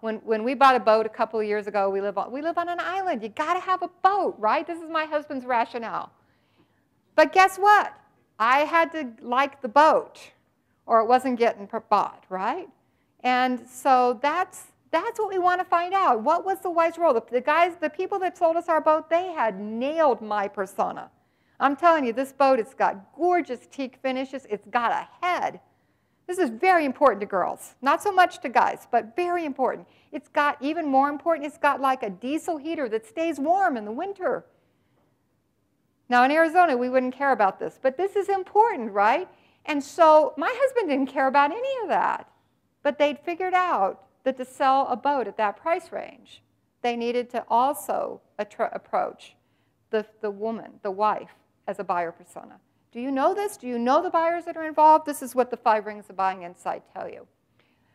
When we bought a boat a couple of years ago, we live on an island. You got to have a boat, right? This is my husband's rationale. But guess what? I had to like the boat, or it wasn't getting bought, right? And so that's what we want to find out. What was the wise role? The people that sold us our boat, they had nailed my persona. I'm telling you, this boat, it's got gorgeous teak finishes. It's got a head. This is very important to girls. Not so much to guys, but very important. It's got, even more important, it's got like a diesel heater that stays warm in the winter. Now in Arizona, we wouldn't care about this, but this is important, right? And so my husband didn't care about any of that, but they'd figured out that to sell a boat at that price range, they needed to also approach the woman, the wife, as a buyer persona. Do you know this? Do you know the buyers that are involved? This is what the 5 rings of buying insight tell you.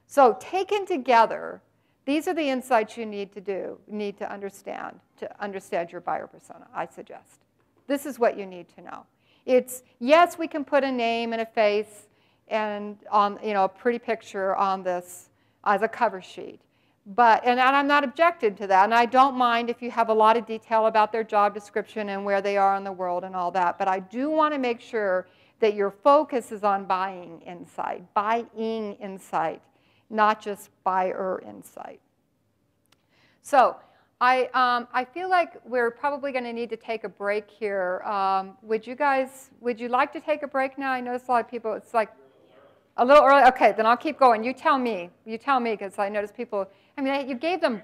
So taken together, these are the insights you need to understand your buyer persona, I suggest. This is what you need to know. It's, yes, we can put a name and a face and on, a pretty picture on this as a cover sheet. And I'm not objecting to that, and I don't mind if you have a lot of detail about their job description and where they are in the world and all that, but I do want to make sure that your focus is on buying insight, not just buyer insight. So I feel like we're probably going to need to take a break here. Would you like to take a break now? I notice a lot of people, it's like a little early. Okay, then I'll keep going. You tell me, because I notice people, I mean, you gave them,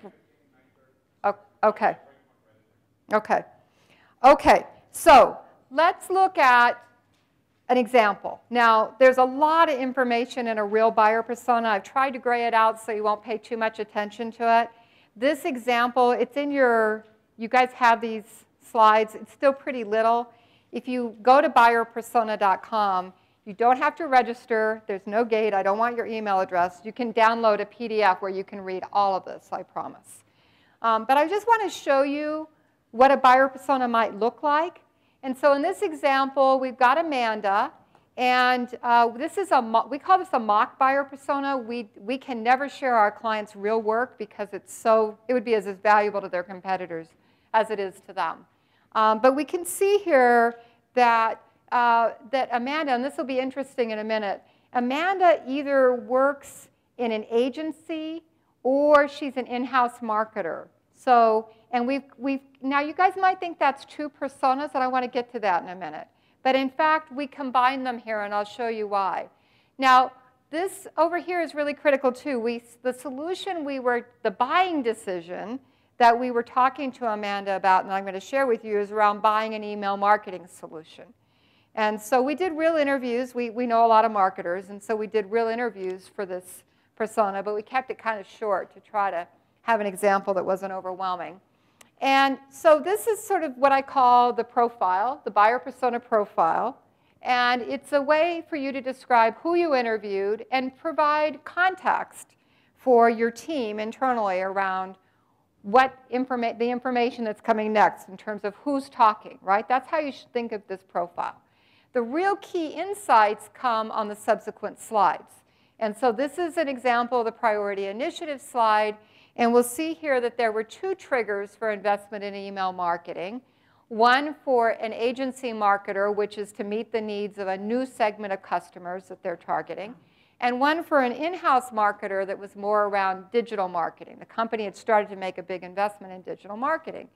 oh, okay. Okay, so let's look at an example. Now, there's a lot of information in a real buyer persona. I've tried to gray it out so you won't pay too much attention to it. This example, it's in you guys have these slides. It's still pretty little. If you go to buyerpersona.com, you don't have to register. There's no gate. I don't want your email address. You can download a PDF where you can read all of this, I promise. But I just want to show you what a buyer persona might look like. And so in this example, we've got Amanda. And this is we call this a mock buyer persona. We can never share our clients' real work because it would be as valuable to their competitors as it is to them. But we can see here that Amanda, and this will be interesting in a minute, Amanda either works in an agency or she's an in-house marketer. So, and now you guys might think that's two personas, and I want to get to that in a minute. But in fact, we combine them here, and I'll show you why. Now, this over here is really critical too. The buying decision that we were talking to Amanda about, and I'm going to share with you, is around buying an email marketing solution. And so we did real interviews. We know a lot of marketers, and so we did real interviews for this persona, but we kept it kind of short to try to have an example that wasn't overwhelming. And so this is sort of what I call the profile, the buyer persona profile. And it's a way for you to describe who you interviewed and provide context for your team internally around the information that's coming next in terms of who's talking, right? That's how you should think of this profile. The real key insights come on the subsequent slides. And so this is an example of the priority initiative slide. And we'll see here that there were two triggers for investment in email marketing. One for an agency marketer, which is to meet the needs of a new segment of customers that they're targeting. And one for an in-house marketer that was more around digital marketing. The company had started to make a big investment in digital marketing.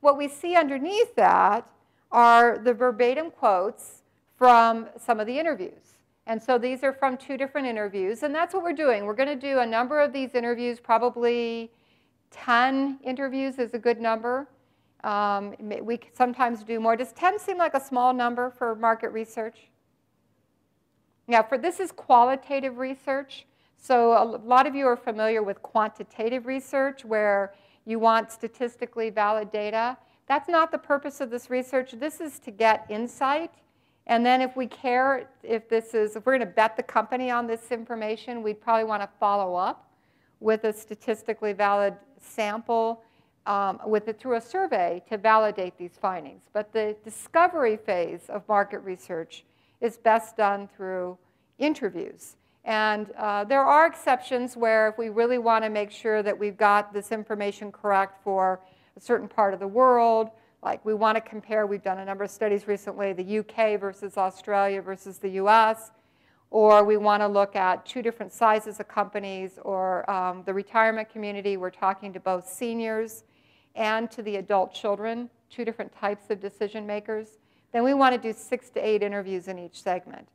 What we see underneath that are the verbatim quotes from some of the interviews. And so these are from two different interviews, and that's what we're doing. We're going to do a number of these interviews, probably 10 interviews is a good number. We sometimes do more. Does 10 seem like a small number for market research? Yeah, this is qualitative research. So a lot of you are familiar with quantitative research where you want statistically valid data. That's not the purpose of this research. This is to get insight. And then if we care, if we're going to bet the company on this information, we'd probably want to follow up with a statistically valid sample through a survey to validate these findings. But the discovery phase of market research is best done through interviews. And there are exceptions where if we really want to make sure that we've got this information correct for a certain part of the world, like we want to compare, we've done a number of studies recently, the UK versus Australia versus the US, or we want to look at two different sizes of companies, or the retirement community, we're talking to both seniors and to the adult children, two different types of decision makers, then we want to do 6 to 8 interviews in each segment.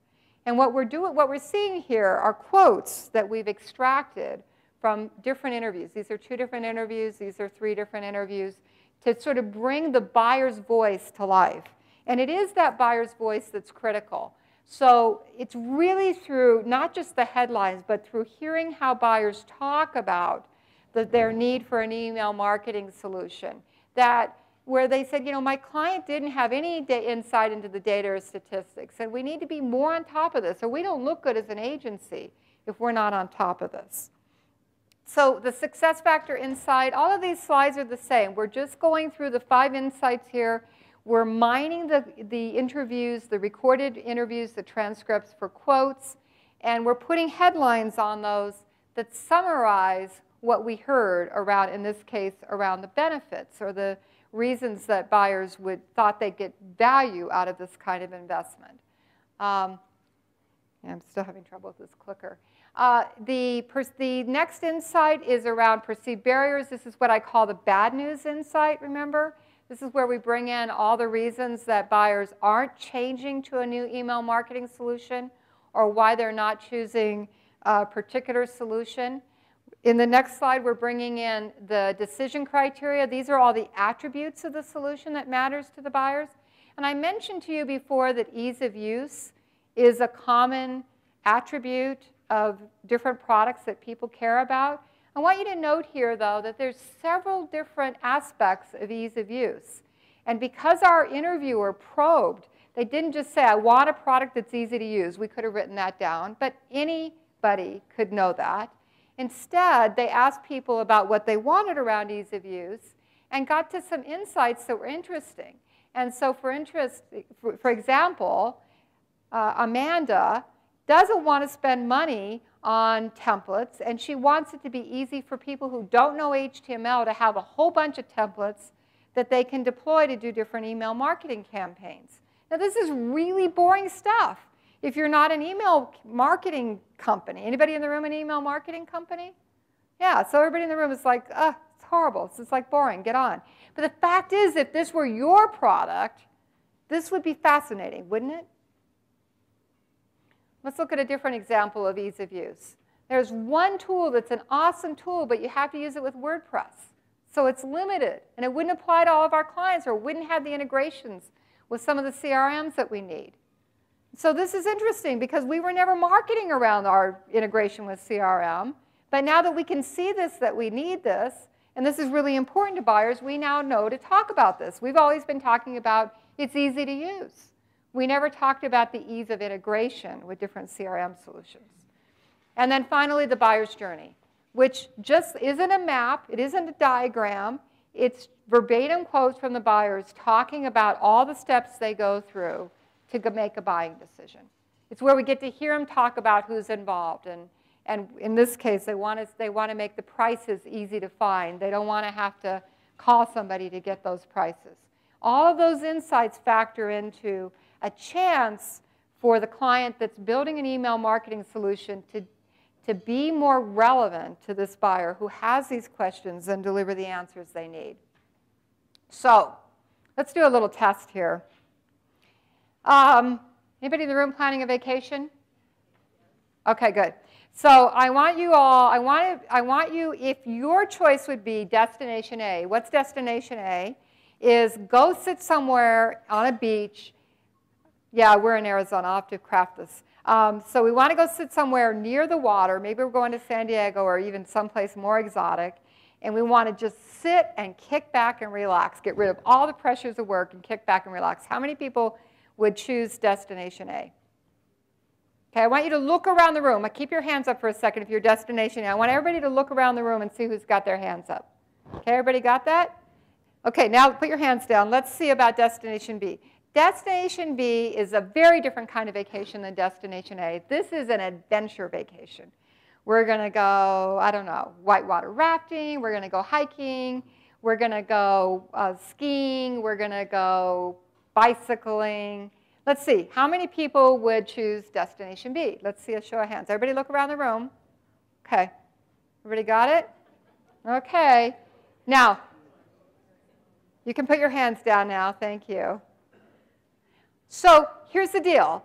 And what we're seeing here are quotes that we've extracted from different interviews. These are 2 different interviews, these are 3 different interviews, to sort of bring the buyer's voice to life. And it is that buyer's voice that's critical. So it's really through not just the headlines, but through hearing how buyers talk about their need for an email marketing solution, where they said, my client didn't have any insight into the data or statistics, and we need to be more on top of this, or we don't look good as an agency if we're not on top of this. So the success factor insight, all of these slides are the same. We're just going through the 5 insights here. We're mining the interviews, the recorded interviews, the transcripts for quotes, and we're putting headlines on those that summarize what we heard around, in this case, around the benefits or the reasons that buyers thought they'd get value out of this kind of investment. I'm still having trouble with this clicker. The next insight is around perceived barriers. This is what I call the bad news insight, remember? This is where we bring in all the reasons that buyers aren't changing to a new email marketing solution or why they're not choosing a particular solution. In the next slide, we're bringing in the decision criteria. These are all the attributes of the solution that matters to the buyers. And I mentioned to you before that ease of use is a common attribute of different products that people care about. I want you to note here, though, that there's several different aspects of ease of use. And because our interviewer probed, they didn't just say, I want a product that's easy to use. We could have written that down, but anybody could know that. Instead, they asked people about what they wanted around ease of use and got to some insights that were interesting. And so for example, Amanda doesn't want to spend money on templates, and she wants it to be easy for people who don't know HTML to have a whole bunch of templates that they can deploy to do different email marketing campaigns. Now, this is really boring stuff. If you're not an email marketing company, anybody in the room an email marketing company? Yeah, so everybody in the room is like, it's horrible. It's like boring. Get on. But the fact is, if this were your product, this would be fascinating, wouldn't it? Let's look at a different example of ease of use. There's one tool that's an awesome tool, but you have to use it with WordPress. So it's limited, and it wouldn't apply to all of our clients or wouldn't have the integrations with some of the CRMs that we need. So this is interesting because we were never marketing around our integration with CRM. But now that we can see this, that we need this, and this is really important to buyers, we now know to talk about this. We've always been talking about it's easy to use. We never talked about the ease of integration with different CRM solutions. And then finally, the buyer's journey, which just isn't a map. It isn't a diagram. It's verbatim quotes from the buyers talking about all the steps they go through to make a buying decision. It's where we get to hear them talk about who's involved. And in this case, they want to make the prices easy to find. They don't want to have to call somebody to get those prices. All of those insights factor into a chance for the client that's building an email marketing solution to be more relevant to this buyer who has these questions and deliver the answers they need. So let's do a little test here. Anybody in the room planning a vacation? Okay, good. So I want you all, I want you, if your choice would be destination A, what's destination A? Is go sit somewhere on a beach. Yeah, we're in Arizona. I'll have to craft this. So we want to go sit somewhere near the water. Maybe we're going to San Diego or even someplace more exotic. And we want to just sit and kick back and relax, get rid of all the pressures of work and kick back and relax. How many people would choose destination A? Okay, I want you to look around the room. Keep your hands up for a second if you're destination A. I want everybody to look around the room and see who's got their hands up. Okay, everybody got that? Okay, now put your hands down. Let's see about destination B. Destination B is a very different kind of vacation than destination A. This is an adventure vacation. We're going to go, I don't know, whitewater rafting. We're going to go hiking. We're going to go skiing. We're going to go bicycling. Let's see. How many people would choose destination B? Let's see a show of hands. Everybody look around the room. Okay. Everybody got it? Okay. Now, you can put your hands down now. Thank you. So here's the deal.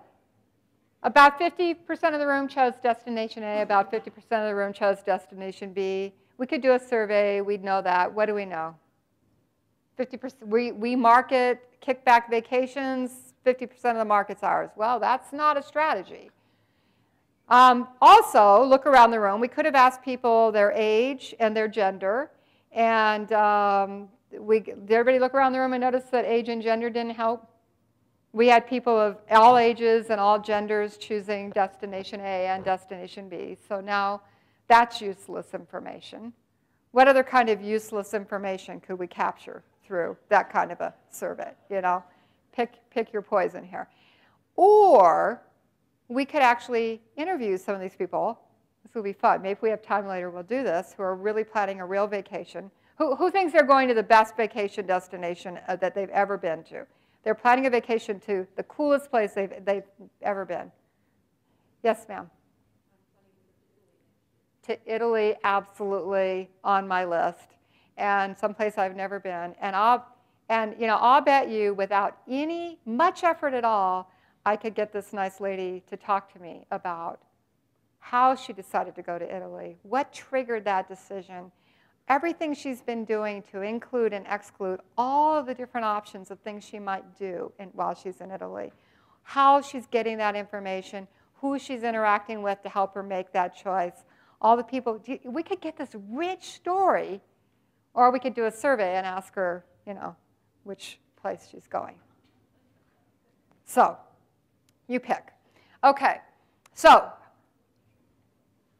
About 50% of the room chose destination A. About 50% of the room chose destination B. We could do a survey. We'd know that. What do we know? 50%. We market kickback vacations. 50% of the market's ours. Well, that's not a strategy. Also, look around the room. We could have asked people their age and their gender. And did everybody look around the room and notice that age and gender didn't help? We had people of all ages and all genders choosing destination A and destination B. So now that's useless information. What other kind of useless information could we capture through that kind of a survey, you know. Pick your poison here. Or we could actually interview some of these people. This will be fun. Maybe if we have time later, we'll do this, who are really planning a real vacation. Who thinks they're going to the best vacation destination that they've ever been to? They're planning a vacation to the coolest place they've ever been. Yes, ma'am? To Italy, absolutely on my list, and someplace I've never been. And I'll bet you, without much effort at all, I could get this nice lady to talk to me about how she decided to go to Italy, what triggered that decision, everything she's been doing to include and exclude all of the different options of things she might do while she's in Italy, how she's getting that information, who she's interacting with to help her make that choice, all the people. We could get this rich story, or we could do a survey and ask her, you know, which place she's going. So you pick. Okay, so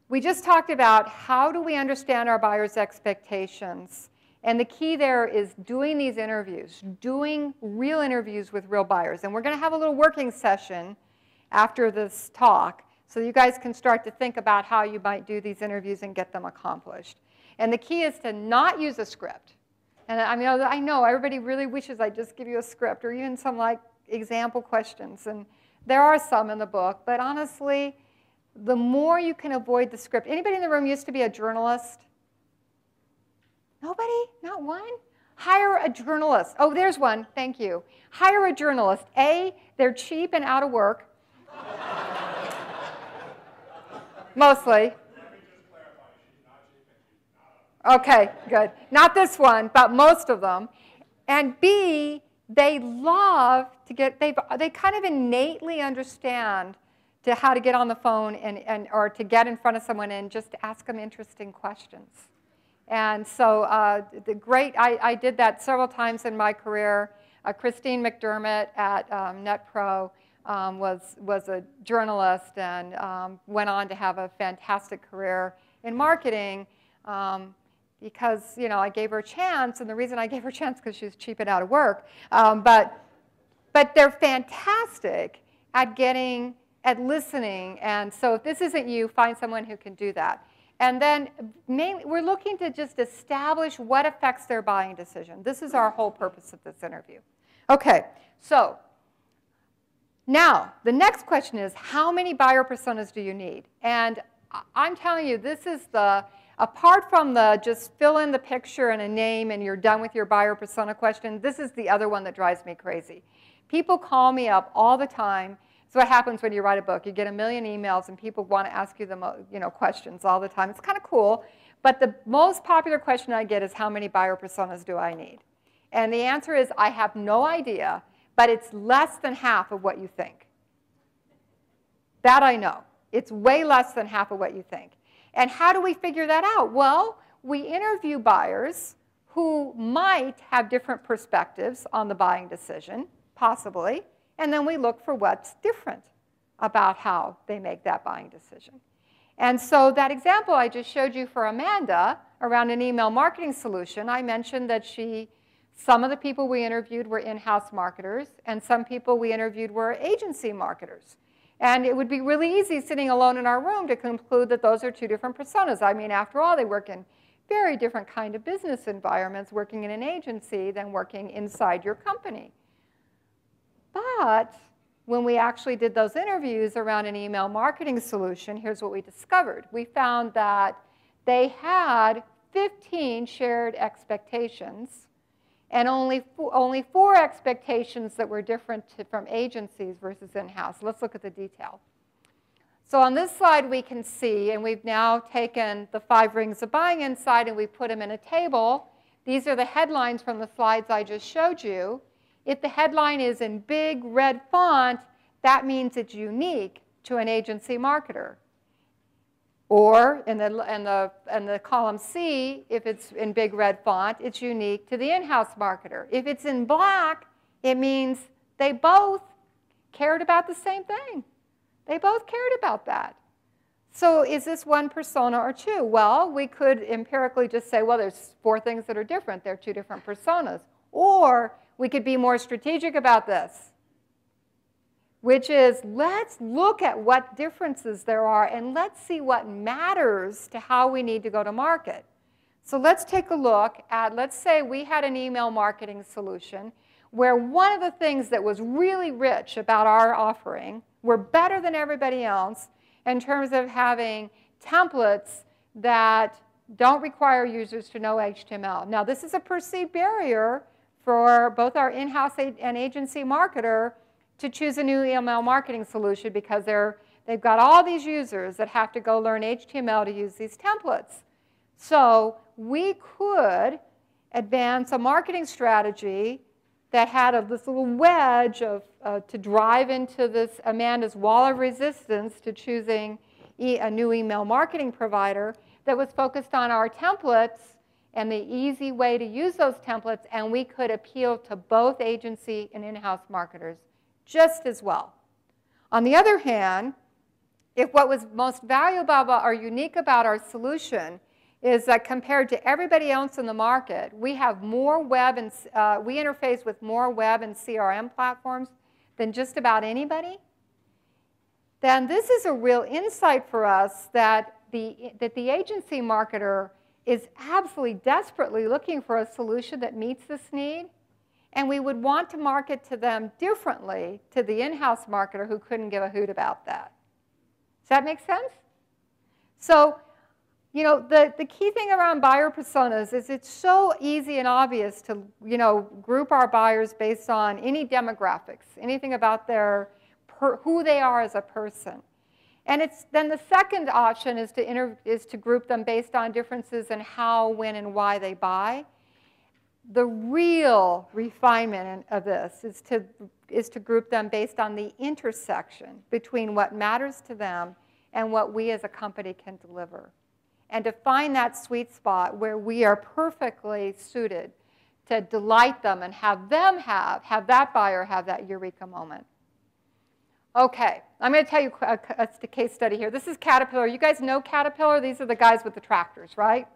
we just talked about how do we understand our buyers' expectations. And the key there is doing these interviews, doing real interviews with real buyers. And we're going to have a little working session after this talk so you guys can start to think about how you might do these interviews and get them accomplished. And the key is to not use a script. And I know everybody really wishes I'd just give you a script or even some like example questions. And there are some in the book. But honestly, the more you can avoid the script. Anybody in the room used to be a journalist? Nobody? Not one? Hire a journalist. Oh, there's one. Thank you. Hire a journalist. A, they're cheap and out of work. Mostly. Okay, good. Not this one, but most of them. And B, they love to get, they kind of innately understand how to get on the phone or to get in front of someone and just ask them interesting questions. And so I did that several times in my career. Christine McDermott at NetPro was a journalist and went on to have a fantastic career in marketing because, you know, I gave her a chance. And the reason I gave her a chance because she was cheap and out of work. But they're fantastic at listening. And so if this isn't you, find someone who can do that. And then mainly, we're looking to just establish what affects their buying decision. This is our whole purpose of this interview. OK, so now the next question is, how many buyer personas do you need? And I'm telling you, this is apart from the just fill in the picture and a name and you're done with your buyer persona question, this is the other one that drives me crazy. People call me up all the time. So what happens when you write a book? You get a million emails, and people want to ask you the questions all the time. It's kind of cool. But the most popular question I get is, how many buyer personas do I need? And the answer is, I have no idea, but it's less than half of what you think. That I know. It's way less than half of what you think. And how do we figure that out? Well, we interview buyers who might have different perspectives on the buying decision, possibly. And then we look for what's different about how they make that buying decision. And so that example I just showed you for Amanda around an email marketing solution, I mentioned that some of the people we interviewed were in-house marketers, and some people we interviewed were agency marketers. And it would be really easy sitting alone in our room to conclude that those are two different personas. I mean, after all, they work in very different kind of business environments, working in an agency than working inside your company. But when we actually did those interviews around an email marketing solution, here's what we discovered. We found that they had 15 shared expectations and only 4 expectations that were different from agencies versus in-house. Let's look at the detail. So on this slide, we can see, and we've now taken the 5 rings of buying insight and we put them in a table. These are the headlines from the slides I just showed you. If the headline is in big red font, that means it's unique to an agency marketer. Or in the column C, if it's in big red font, it's unique to the in-house marketer. If it's in black, it means they both cared about the same thing. They both cared about that. So is this one persona or 2? Well, we could empirically just say, well, there's 4 things that are different. They're 2 different personas. Or we could be more strategic about this, which is let's look at what differences there are and let's see what matters to how we need to go to market. So let's take a look at, let's say we had an email marketing solution where one of the things that was really rich about our offering, we're better than everybody else in terms of having templates that don't require users to know HTML. Now, this is a perceived barrier for both our in-house and agency marketer to choose a new email marketing solution because they've got all these users that have to go learn HTML to use these templates. So we could advance a marketing strategy that had this little wedge to drive into this Amanda's wall of resistance to choosing a new email marketing provider that was focused on our templates and the easy way to use those templates, and we could appeal to both agency and in-house marketers just as well. On the other hand, if what was most valuable or unique about our solution is that compared to everybody else in the market, we have more web and we interface with more web and CRM platforms than just about anybody, then this is a real insight for us that the agency marketer is absolutely desperately looking for a solution that meets this need, and we would want to market to them differently to the in-house marketer who couldn't give a hoot about that. Does that make sense? So, you know, the key thing around buyer personas is it's so easy and obvious to, you know, group our buyers based on any demographics, anything about who they are as a person. And then the second option is to group them based on differences in how, when, and why they buy. The real refinement of this is to group them based on the intersection between what matters to them and what we as a company can deliver. And to find that sweet spot where we are perfectly suited to delight them and have them have that buyer have that eureka moment. Okay, I'm going to tell you a case study here. This is Caterpillar. You guys know Caterpillar? These are the guys with the tractors, right?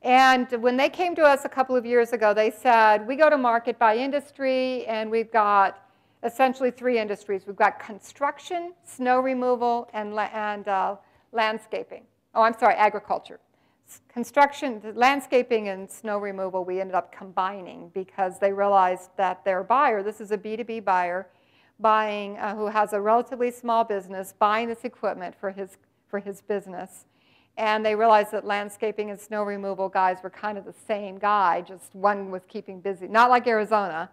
And when they came to us a couple of years ago, they said, we go to market by industry, and we've got essentially 3 industries. We've got construction, snow removal, and landscaping. Oh, I'm sorry, agriculture. Construction, landscaping, and snow removal we ended up combining because they realized that their buyer, this is a B2B buyer, buying, who has a relatively small business, buying this equipment for his business. And they realized that landscaping and snow removal guys were kind of the same guy, just one was keeping busy. Not like Arizona.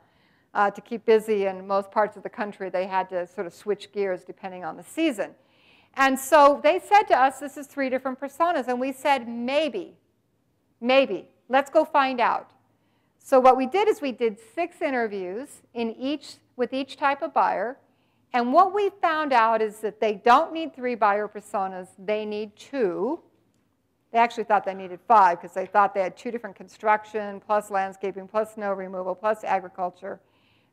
To keep busy in most parts of the country, they had to sort of switch gears depending on the season. And so they said to us, this is 3 different personas. And we said, maybe. Let's go find out. So what we did is we did 6 interviews with each type of buyer. And what we found out is that they don't need 3 buyer personas. They need 2. They actually thought they needed 5 because they thought they had 2 different construction, plus landscaping, plus snow removal, plus agriculture.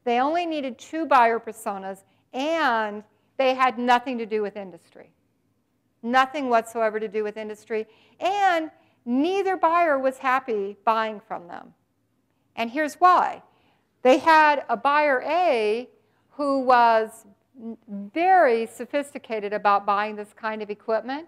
They only needed 2 buyer personas, and they had nothing to do with industry. Nothing whatsoever to do with industry. And neither buyer was happy buying from them. And here's why. They had a buyer A who was very sophisticated about buying this kind of equipment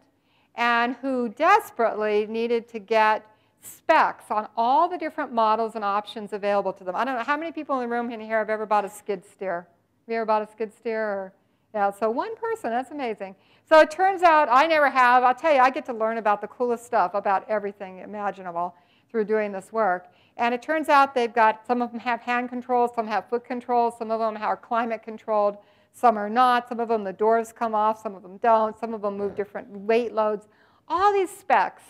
and who desperately needed to get specs on all the different models and options available to them. I don't know how many people in the room in here have ever bought a skid steer. Have you ever bought a skid steer? Or, yeah, so 1 person, that's amazing. So it turns out I never have. I'll tell you, I get to learn about the coolest stuff about everything imaginable through doing this work. And it turns out they've got, some of them have hand controls, some have foot controls, some of them are climate controlled, some are not, some of them the doors come off, some of them don't, some of them move different weight loads, all these specs.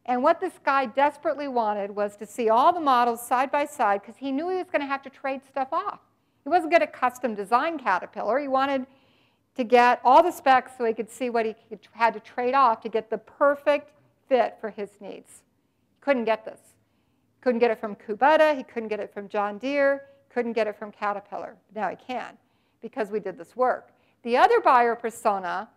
And what this guy desperately wanted was to see all the models side by side because he knew he was going to have to trade stuff off. He wasn't going to custom design Caterpillar. He wanted to get all the specs so he could see what he had to trade off to get the perfect fit for his needs. He couldn't get this. Couldn't get it from Kubota. He couldn't get it from John Deere. Couldn't get it from Caterpillar. Now he can because we did this work. The other buyer persona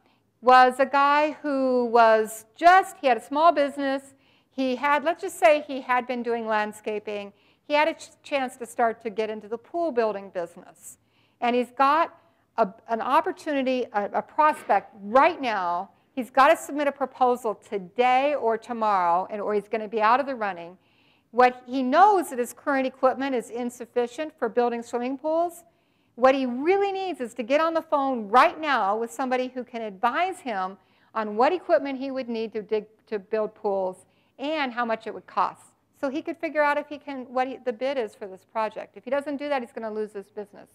was a guy who was he had a small business. he had, let's just say he had been doing landscaping. He had a chance to start to get into the pool building business. And he's got an opportunity, a prospect right now. He's got to submit a proposal today or tomorrow, or he's going to be out of the running. What he knows that his current equipment is insufficient for building swimming pools. What he really needs is to get on the phone right now with somebody who can advise him on what equipment he would need to build pools and how much it would cost. So he could figure out if he can, the bid is for this project. If he doesn't do that, he's going to lose this business.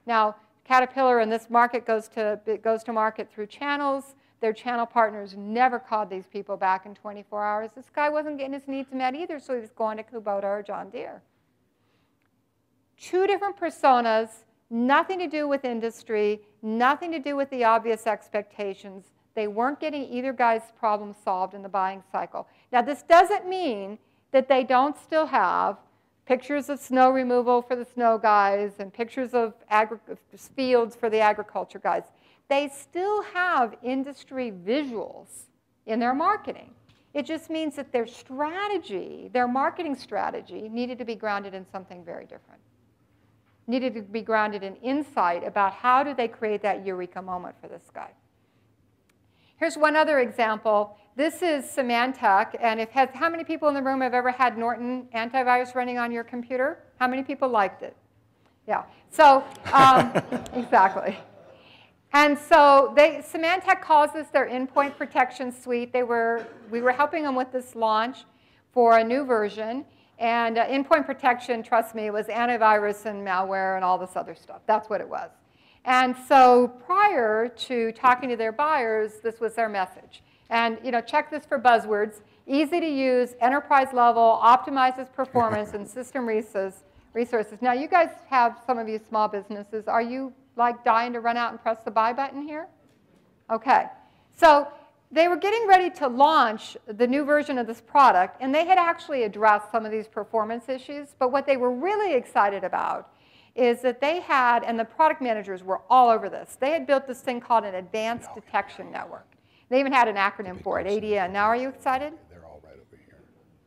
Now, Caterpillar in this market goes to market through channels. Their channel partners never called these people back in 24 hours. This guy wasn't getting his needs met either, so he was going to Kubota or John Deere. Two different personas, nothing to do with industry, nothing to do with the obvious expectations. They weren't getting either guy's problem solved in the buying cycle. Now, this doesn't mean that they don't still have pictures of snow removal for the snow guys and pictures of fields for the agriculture guys. They still have industry visuals in their marketing. It just means that their strategy, their marketing strategy, needed to be grounded in something very different. Needed to be grounded in insight about how do they create that eureka moment for this guy. Here's one other example. This is Symantec, and how many people in the room have ever had Norton antivirus running on your computer? How many people liked it? Yeah, so exactly. And so Symantec calls this their endpoint protection suite. We were helping them with this launch for a new version. And endpoint protection, trust me, was antivirus and malware and all this other stuff. That's what it was. And so prior to talking to their buyers, this was their message. And check this for buzzwords. Easy to use, enterprise level, optimizes performance and system resources. Now, you guys have some of you small businesses. Are you like dying to run out and press the buy button here? Okay. So they were getting ready to launch the new version of this product, and they had actually addressed some of these performance issues. But what they were really excited about is that they had, and the product managers were all over this, they had built this thing called an Advanced Detection Network. They even had an acronym for it, ADN. Now, are you excited? They're all right over here.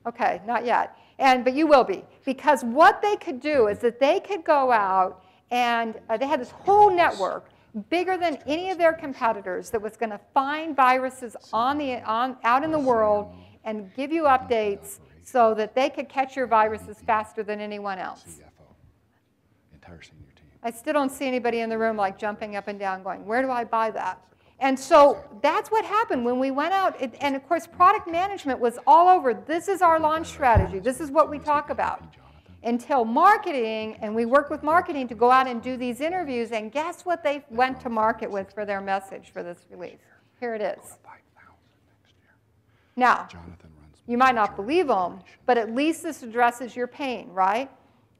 Okay, not yet. But you will be. Because what they could do is that they could go out and they had this whole network bigger than any of their competitors that was going to find viruses out in the world and give you updates so that they could catch your viruses faster than anyone else. Entire senior team. I still don't see anybody in the room like jumping up and down going, where do I buy that? And so that's what happened when we went out. And of course, product management was all over. This is our launch strategy. This is what we talk about. Until marketing, and we worked with marketing to go out and do these interviews, and guess what they went to market with for their message for this release? Here it is. Now, you might not believe them, but at least this addresses your pain, right?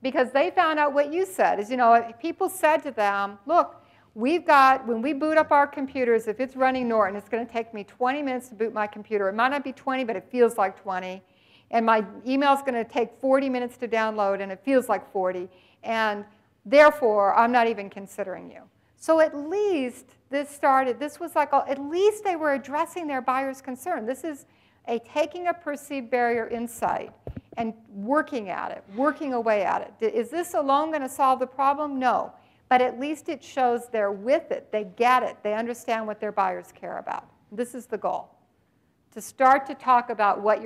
Because they found out what you said, is, people said to them, look, when we boot up our computers, if it's running Norton, it's going to take me 20 minutes to boot my computer. It might not be 20, but it feels like 20. And my email is going to take 40 minutes to download, and it feels like 40. And therefore, I'm not even considering you. So at least this was like, at least they were addressing their buyer's concern. This is taking a perceived barrier insight and working at it, working away at it. Is this alone going to solve the problem? No. But at least it shows they're with it. They get it. They understand what their buyers care about. This is the goal, to start to talk about what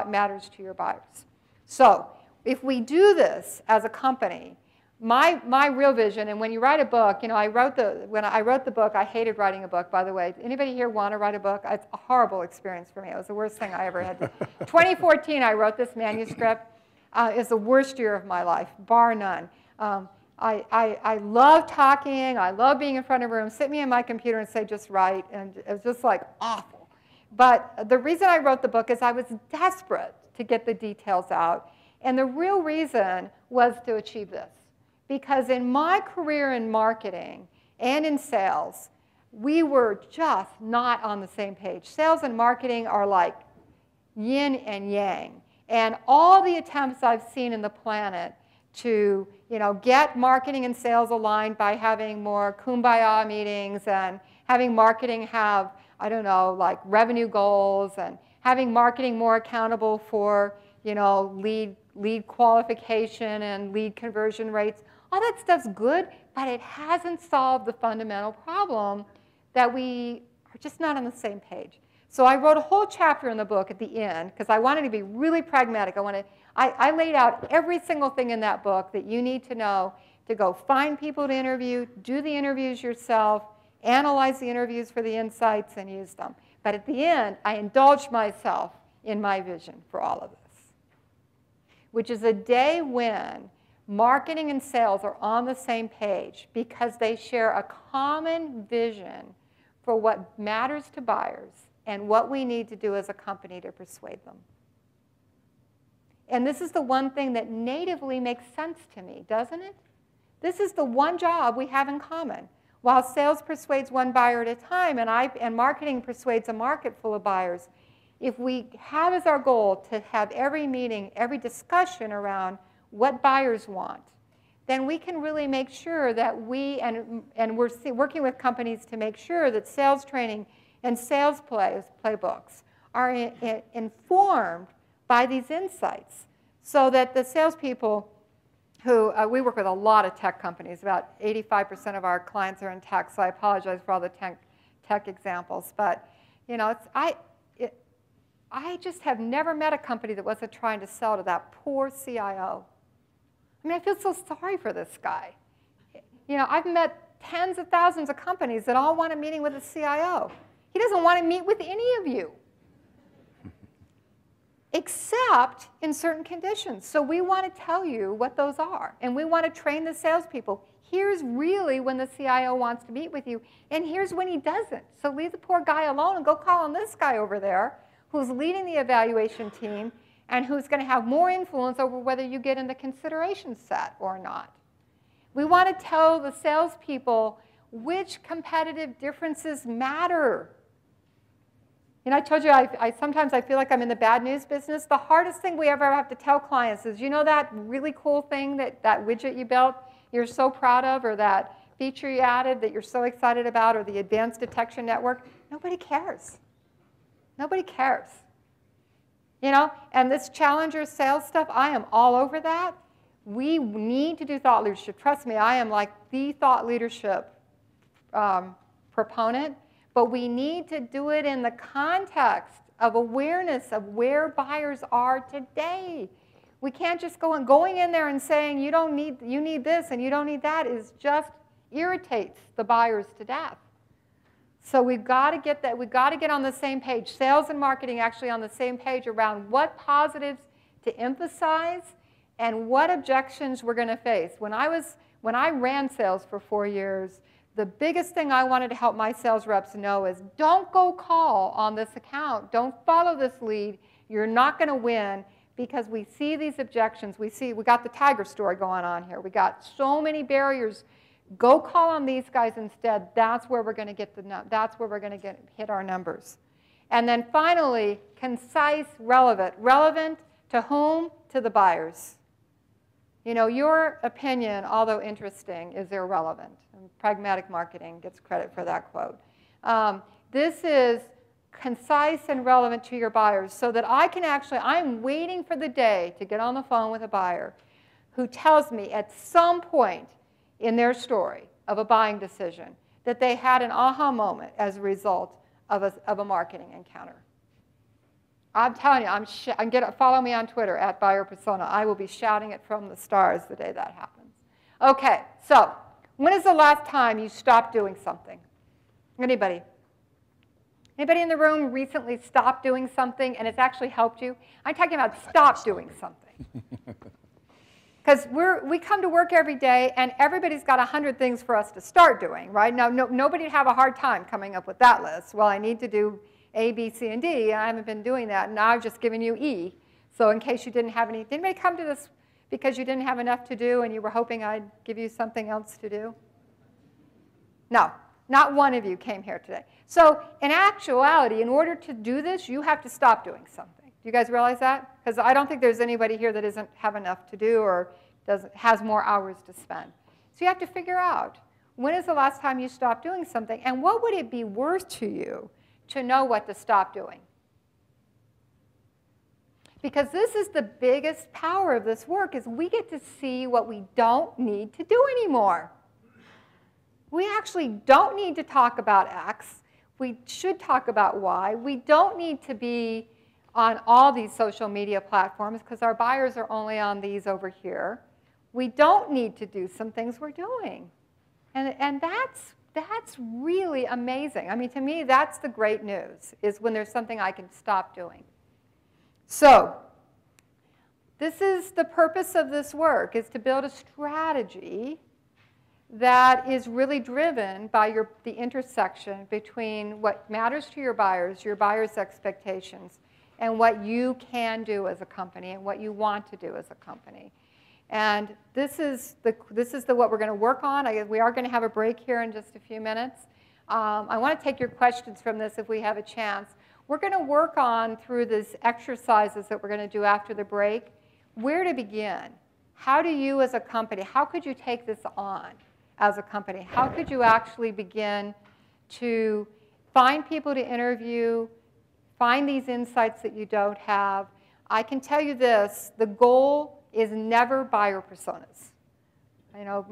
matters to your buyers. So if we do this as a company, my real vision, and when you write a book, when I wrote the book, I hated writing a book, by the way. Anybody here want to write a book? It's a horrible experience for me. It was the worst thing I ever had to. 2014, I wrote this manuscript. It's the worst year of my life, bar none. I love talking. I love being in front of a room. Sit me in my computer and say, just write. And it was just like awful. But the reason I wrote the book is I was desperate to get the details out. And the real reason was to achieve this. Because in my career in marketing and in sales, we were just not on the same page. Sales and marketing are like yin and yang. And all the attempts I've seen in the planet to get marketing and sales aligned by having more kumbaya meetings and having marketing have, I don't know, like revenue goals and having marketing more accountable for, lead qualification and lead conversion rates. All that stuff's good, but it hasn't solved the fundamental problem that we are just not on the same page. So I wrote a whole chapter in the book at the end because I wanted to be really pragmatic. I laid out every single thing in that book that you need to know to go find people to interview, do the interviews yourself, analyze the interviews for the insights, and use them. But at the end, I indulged myself in my vision for all of this, which is a day when marketing and sales are on the same page because they share a common vision for what matters to buyers and what we need to do as a company to persuade them. And this is the one thing that natively makes sense to me, doesn't it? This is the one job we have in common. While sales persuades one buyer at a time and marketing persuades a market full of buyers, if we have as our goal to have every meeting, every discussion around what buyers want, then we can really make sure that and we're working with companies to make sure that sales training and sales playbooks are informed by these insights so that the salespeople who, we work with a lot of tech companies. About 85% of our clients are in tech, so I apologize for all the tech examples. But, I just have never met a company that wasn't trying to sell to that poor CIO. I mean, I feel so sorry for this guy. I've met tens of thousands of companies that all want a meeting with a CIO. He doesn't want to meet with any of you, except in certain conditions. So we want to tell you what those are, and we want to train the salespeople. Here's really when the CIO wants to meet with you, and here's when he doesn't. So leave the poor guy alone and go call on this guy over there who's leading the evaluation team and who's going to have more influence over whether you get in the consideration set or not. We want to tell the salespeople which competitive differences matter. I told you sometimes I feel like I'm in the bad news business. The hardest thing we ever have to tell clients is, that really cool thing, that widget you built you're so proud of, or that feature you added that you're so excited about, or the advanced detection network? Nobody cares. Nobody cares. And this challenger sales stuff, I am all over that. We need to do thought leadership. Trust me, I am like the thought leadership proponent. But we need to do it in the context of awareness of where buyers are today. We can't just going in there and saying you need this and you don't need that is just irritates the buyers to death. So we've got to get that. We've got to get on the same page. Sales and marketing actually on the same page around what positives to emphasize and what objections we're going to face. When I ran sales for 4 years, the biggest thing I wanted to help my sales reps know is don't go call on this account. Don't follow this lead. You're not going to win because we see these objections. We got the tiger story going on here. We got so many barriers. Go call on these guys instead. That's where we're going to get hit our numbers. And then finally, concise, relevant. Relevant to whom? To the buyers. Your opinion, although interesting, is irrelevant. And pragmatic marketing gets credit for that quote. This is concise and relevant to your buyers so that I'm waiting for the day to get on the phone with a buyer who tells me at some point in their story of a buying decision that they had an aha moment as a result of a marketing encounter. I'm telling you, follow me on Twitter at Buyer Persona. I will be shouting it from the stars the day that happens. Okay, so when is the last time you stopped doing something? Anybody? Anybody in the room recently stopped doing something and it's actually helped you? I'm talking about stop doing something. Because we come to work every day and everybody's got 100 things for us to start doing, right? Now, nobody would have a hard time coming up with that list. Well, I need to do A, B, C, and D, and I haven't been doing that. Now I've just given you E. So in case you didn't have any, did anybody come to this because you didn't have enough to do and you were hoping I'd give you something else to do? No, not one of you came here today. So in actuality, in order to do this, you have to stop doing something. Do you guys realize that? Because I don't think there's anybody here that doesn't have enough to do or has more hours to spend. So you have to figure out, when is the last time you stopped doing something? And what would it be worth to you to know what to stop doing? Because this is the biggest power of this work, is we get to see what we don't need to do anymore. We actually don't need to talk about X. We should talk about Y. We don't need to be on all these social media platforms because our buyers are only on these over here. We don't need to do some things we're doing. And that's really amazing. I mean, to me, that's the great news, is when there's something I can stop doing. So this is the purpose of this work, is to build a strategy that is really driven by the intersection between what matters to your buyers' expectations, and what you can do as a company and what you want to do as a company. And this is what we're going to work on. We are going to have a break here in just a few minutes. I want to take your questions from this if we have a chance. We're going to work on, through these exercises that we're going to do after the break, where to begin. How do you as a company, how could you take this on as a company? How could you actually begin to find people to interview, find these insights that you don't have? I can tell you this, the goal is never buyer personas. You know,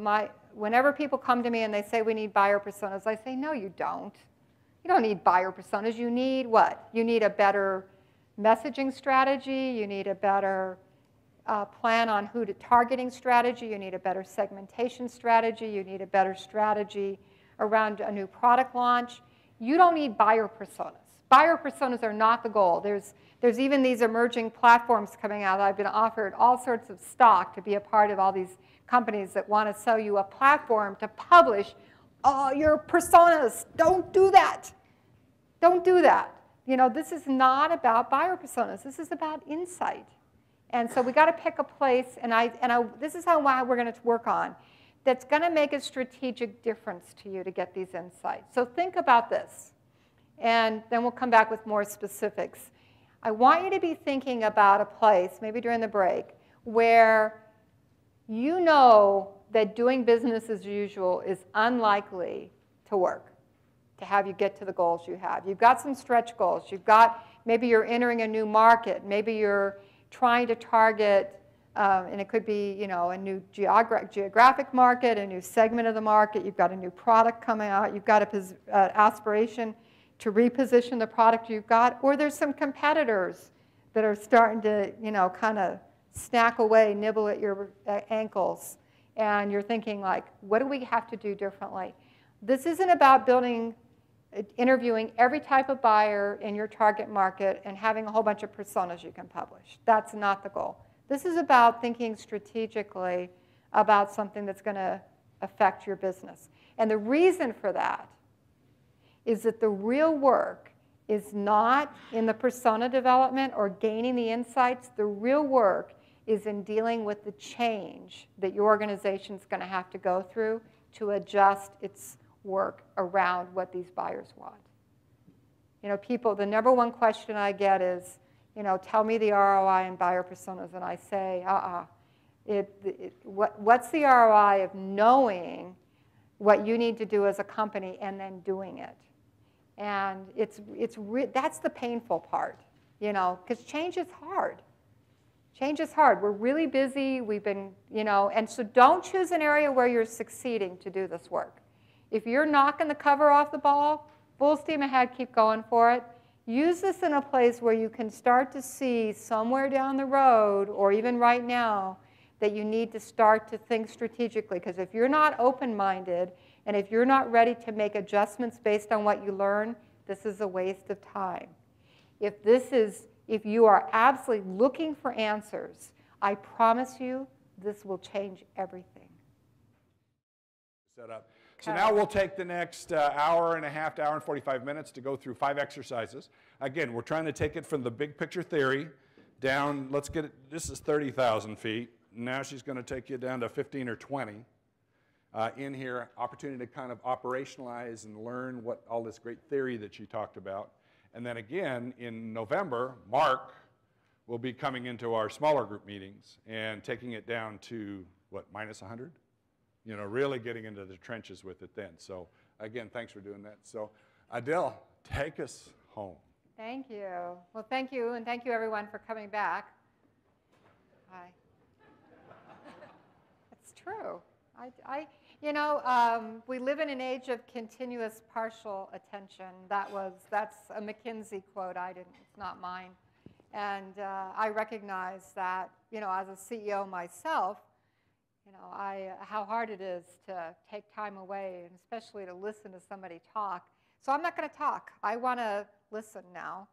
whenever people come to me and they say we need buyer personas, I say, no, you don't. You don't need buyer personas. You need what? You need a better messaging strategy. You need a better plan on targeting strategy. You need a better segmentation strategy. You need a better strategy around a new product launch. You don't need buyer personas. Buyer personas are not the goal. There's even these emerging platforms coming out. I've been offered all sorts of stock to be a part of all these companies that want to sell you a platform to publish all your personas. Don't do that. Don't do that. You know, this is not about buyer personas. This is about insight. And so we got to pick a place, and this is how we're going to work on, that's going to make a strategic difference to you to get these insights. So think about this, and then we'll come back with more specifics. I want you to be thinking about a place, maybe during the break, where you know that doing business as usual is unlikely to work, to have you get to the goals you have. You've got some stretch goals. Maybe you're entering a new market. Maybe you're trying to target, and it could be, you know, a new geographic market, a new segment of the market. You've got a new product coming out. You've got an aspiration to reposition the product you've got. Or there's some competitors that are starting to, you know, kind of snack away, nibble at your ankles. And you're thinking, like, what do we have to do differently? This isn't about interviewing every type of buyer in your target market and having a whole bunch of personas you can publish. That's not the goal. This is about thinking strategically about something that's going to affect your business. And the reason for that is that the real work is not in the persona development or gaining the insights. The real work is in dealing with the change that your organization is going to have to go through to adjust its work around what these buyers want. You know, the number one question I get is, you know, tell me the ROI in buyer personas. And I say, what's the ROI of knowing what you need to do as a company and then doing it? And that's the painful part, you know, because change is hard. Change is hard. We're really busy. We've been, you know, and so don't choose an area where you're succeeding to do this work. If you're knocking the cover off the ball, full steam ahead, keep going for it. Use this in a place where you can start to see somewhere down the road, or even right now, that you need to start to think strategically. Because if you're not open-minded, and if you're not ready to make adjustments based on what you learn, this is a waste of time. If you are absolutely looking for answers, I promise you, this will change everything. Set up. So now we'll take the next hour and a half to hour and 45 minutes to go through 5 exercises. Again, we're trying to take it from the big picture theory down, let's get it, this is 30,000 feet. Now she's going to take you down to 15 or 20. In here, opportunity to kind of operationalize and learn what all this great theory that she talked about. And then again, in November, Mark will be coming into our smaller group meetings and taking it down to, what, minus 100? You know, really getting into the trenches with it then. So again, thanks for doing that. So Adele, take us home. Thank you. Well, thank you, and thank you everyone for coming back. Okay. It's true. We live in an age of continuous partial attention. That's a McKinsey quote. It's not mine. And I recognize that, as a CEO myself, how hard it is to take time away, and especially to listen to somebody talk. So I'm not going to talk. I want to listen now.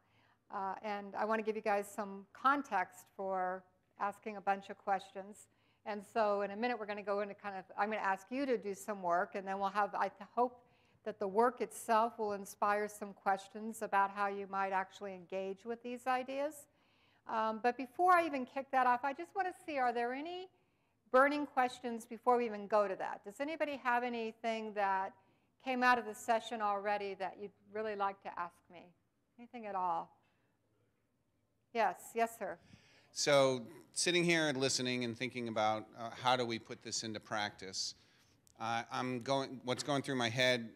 And I want to give you guys some context for asking a bunch of questions. And so in a minute, we're going to go into I'm going to ask you to do some work, and then I hope that the work itself will inspire some questions about how you might actually engage with these ideas. But before I even kick that off, I just want to see, are there any burning questions before we even go to that? Does anybody have anything that came out of the session already that you'd really like to ask me? Anything at all? Yes, sir. So sitting here and listening and thinking about how do we put this into practice, what's going through my head,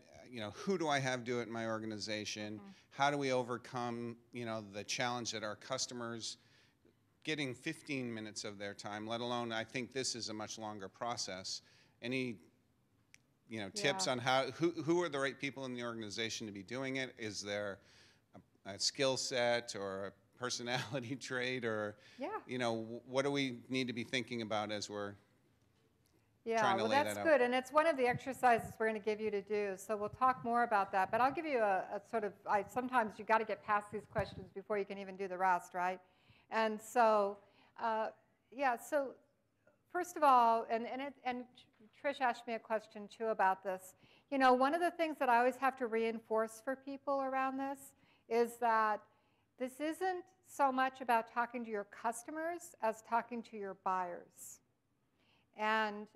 who do I have do it in my organization? Mm-hmm. How do we overcome, the challenge that our customers getting 15 minutes of their time, let alone, I think this is a much longer process. Any, tips on who are the right people in the organization to be doing it? Is there a skill set or a personality trait, or what do we need to be thinking about as we're trying to lay that out? That's good, and it's one of the exercises we're going to give you to do, so we'll talk more about that. But I'll give you a sort of, sometimes you've got to get past these questions before you can even do the rest, right? And so, so first of all, and Trish asked me a question too about this. One of the things that I always have to reinforce for people around this is that this isn't so much about talking to your customers as talking to your buyers. And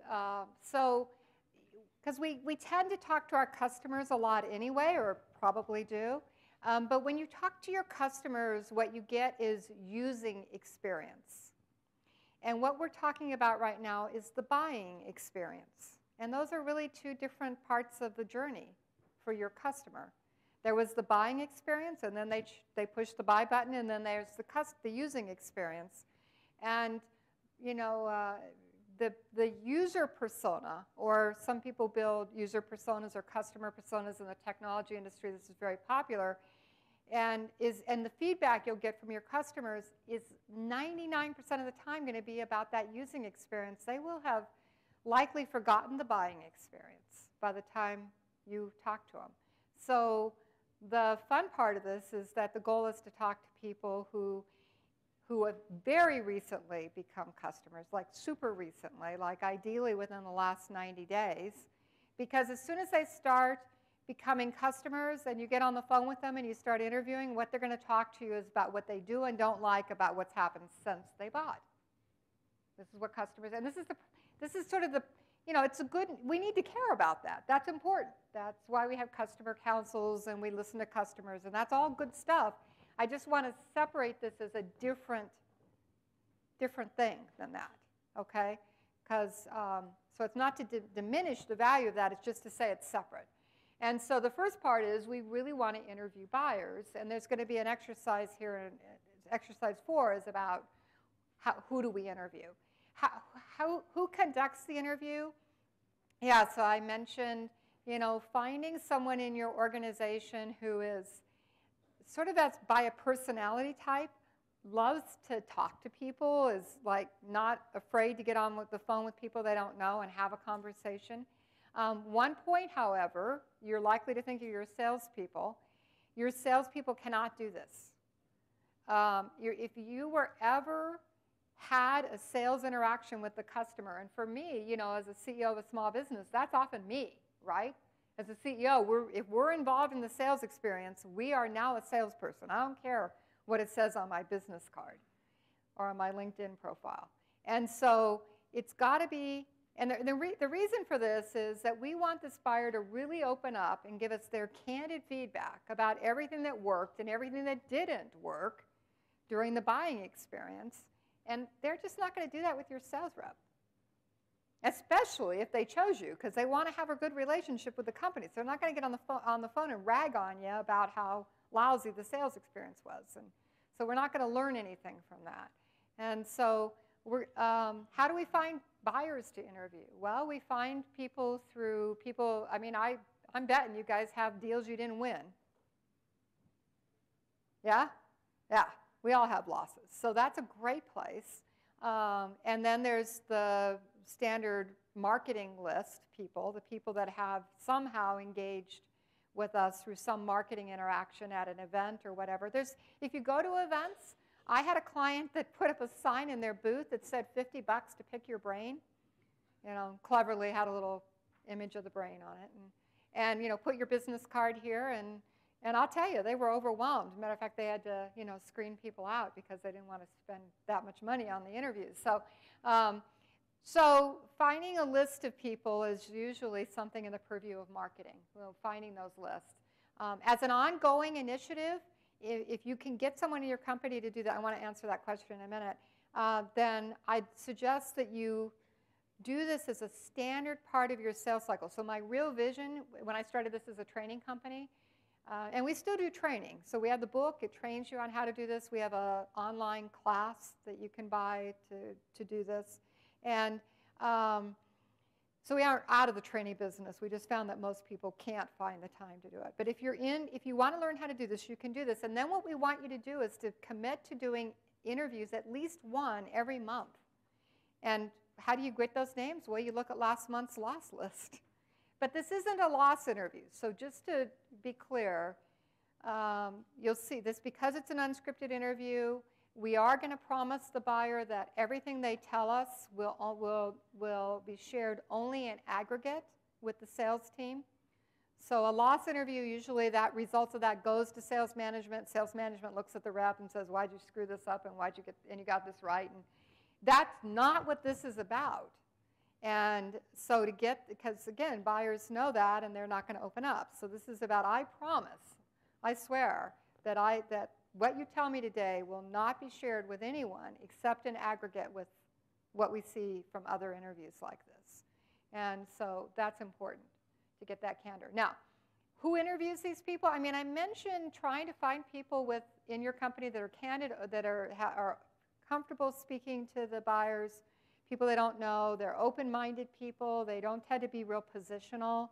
because we tend to talk to our customers a lot anyway, or probably do, but when you talk to your customers, what you get is using experience. And what we're talking about right now is the buying experience. And those are really two different parts of the journey for your customer. There was the buying experience, and then they push the buy button, and then there's the using experience. And, the user persona, or some people build user personas or customer personas in the technology industry. This is very popular. And the feedback you'll get from your customers is 99% of the time going to be about that using experience. They will have likely forgotten the buying experience by the time you talk to them. So the fun part of this is that the goal is to talk to people who have very recently become customers, like super recently, like ideally within the last 90 days. Because as soon as they start becoming customers and you get on the phone with them and you start interviewing, what they're going to talk to you is about what they do and don't like about what's happened since they bought. This is what customers, and this is sort of the, we need to care about that. That's important. That's why we have customer councils and we listen to customers, and that's all good stuff. I just want to separate this as a different thing than that, okay? Because, so it's not to diminish the value of that, it's just to say it's separate. And so the first part is we really want to interview buyers, and there's going to be an exercise here, and exercise 4 is about who do we interview. Who conducts the interview? Yeah, so I mentioned, finding someone in your organization who is sort of by a personality type, loves to talk to people, is like not afraid to get on the phone with people they don't know and have a conversation. One point, however, you're likely to think of your salespeople. Your salespeople cannot do this. If you were ever had a sales interaction with the customer, and for me, as a CEO of a small business, that's often me, right? As a CEO, if we're involved in the sales experience, we are now a salesperson. I don't care what it says on my business card or on my LinkedIn profile. And so it's got to be, and the reason for this is that we want this buyer to really open up and give us their candid feedback about everything that worked and everything that didn't work during the buying experience. And they're just not going to do that with your sales rep, especially if they chose you, because they want to have a good relationship with the company. So they're not going to get on the phone and rag on you about how lousy the sales experience was. And so we're not going to learn anything from that. And so how do we find buyers to interview? Well, we find people through people. I mean, I'm betting you guys have deals you didn't win. Yeah? Yeah. We all have losses. So that's a great place. And then there's the standard marketing list people, the people that have somehow engaged with us through some marketing interaction at an event or whatever. If you go to events, I had a client that put up a sign in their booth that said $50 to pick your brain. You know, cleverly had a little image of the brain on it. And you know, put your business card here, and I'll tell you, they were overwhelmed. Matter of fact, they had to, you know, screen people out because they didn't want to spend that much money on the interviews. So finding a list of people is usually something in the purview of marketing, finding those lists. As an ongoing initiative, if you can get someone in your company to do that, I want to answer that question in a minute, then I'd suggest that you do this as a standard part of your sales cycle. So my real vision, when I started this as a training company, and we still do training. So we have the book. It trains you on how to do this. We have an online class that you can buy to do this. And so we aren't out of the training business. We just found that most people can't find the time to do it. But if you want to learn how to do this, you can do this. And then what we want you to do is to commit to doing interviews, at least one every month. And how do you get those names? Well, you look at last month's loss list. But this isn't a loss interview. So just to be clear, you'll see this, because it's an unscripted interview, we are going to promise the buyer that everything they tell us will be shared only in aggregate with the sales team. So a loss interview, usually that results of that goes to sales management. Sales management looks at the rep and says, why'd you screw this up, and you got this right? And that's not what this is about. And so because again, buyers know that and they're not going to open up. So this is about, I promise, I swear, that what you tell me today will not be shared with anyone except in aggregate with what we see from other interviews like this. And so that's important to get that candor. Now, who interviews these people? I mean, I mentioned trying to find people in your company that are candid, that are comfortable speaking to the buyers, people they don't know. They're open-minded people. They don't tend to be real positional.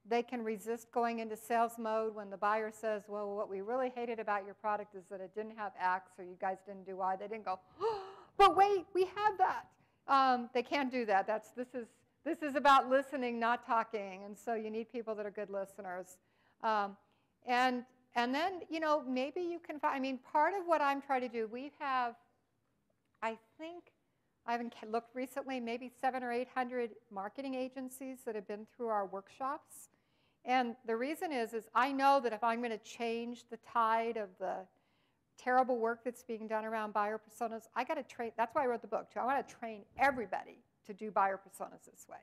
They can resist going into sales mode when the buyer says, well, what we really hated about your product is that it didn't have X, or you guys didn't do Y. They didn't go, oh, but wait, we have that. They can't do that. This is about listening, not talking. And so you need people that are good listeners. And then, you know, maybe you can find, I mean, part of what I'm trying to do, we have, I think, I haven't looked recently, maybe 700 or 800 marketing agencies that have been through our workshops. And the reason is I know that if I'm going to change the tide of the terrible work that's being done around buyer personas, I got to train. That's why I wrote the book, too. I want to train everybody to do buyer personas this way.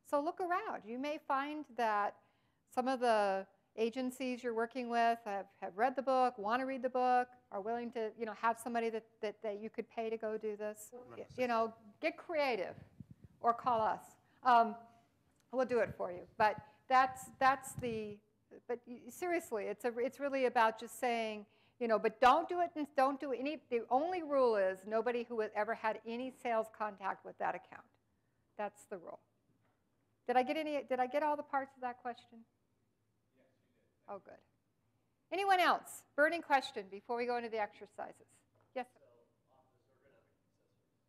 So look around. You may find that some of the agencies you're working with have read the book, want to read the book, are willing to, you know, have somebody that you could pay to go do this. You know, get creative, or call us. We'll do it for you. But but seriously, it's really about just saying, you know, but don't do it, and don't do any. The only rule is nobody who has ever had any sales contact with that account. That's the rule. Did I get all the parts of that question? Oh, good. Anyone else? Burning question before we go into the exercises. Yes?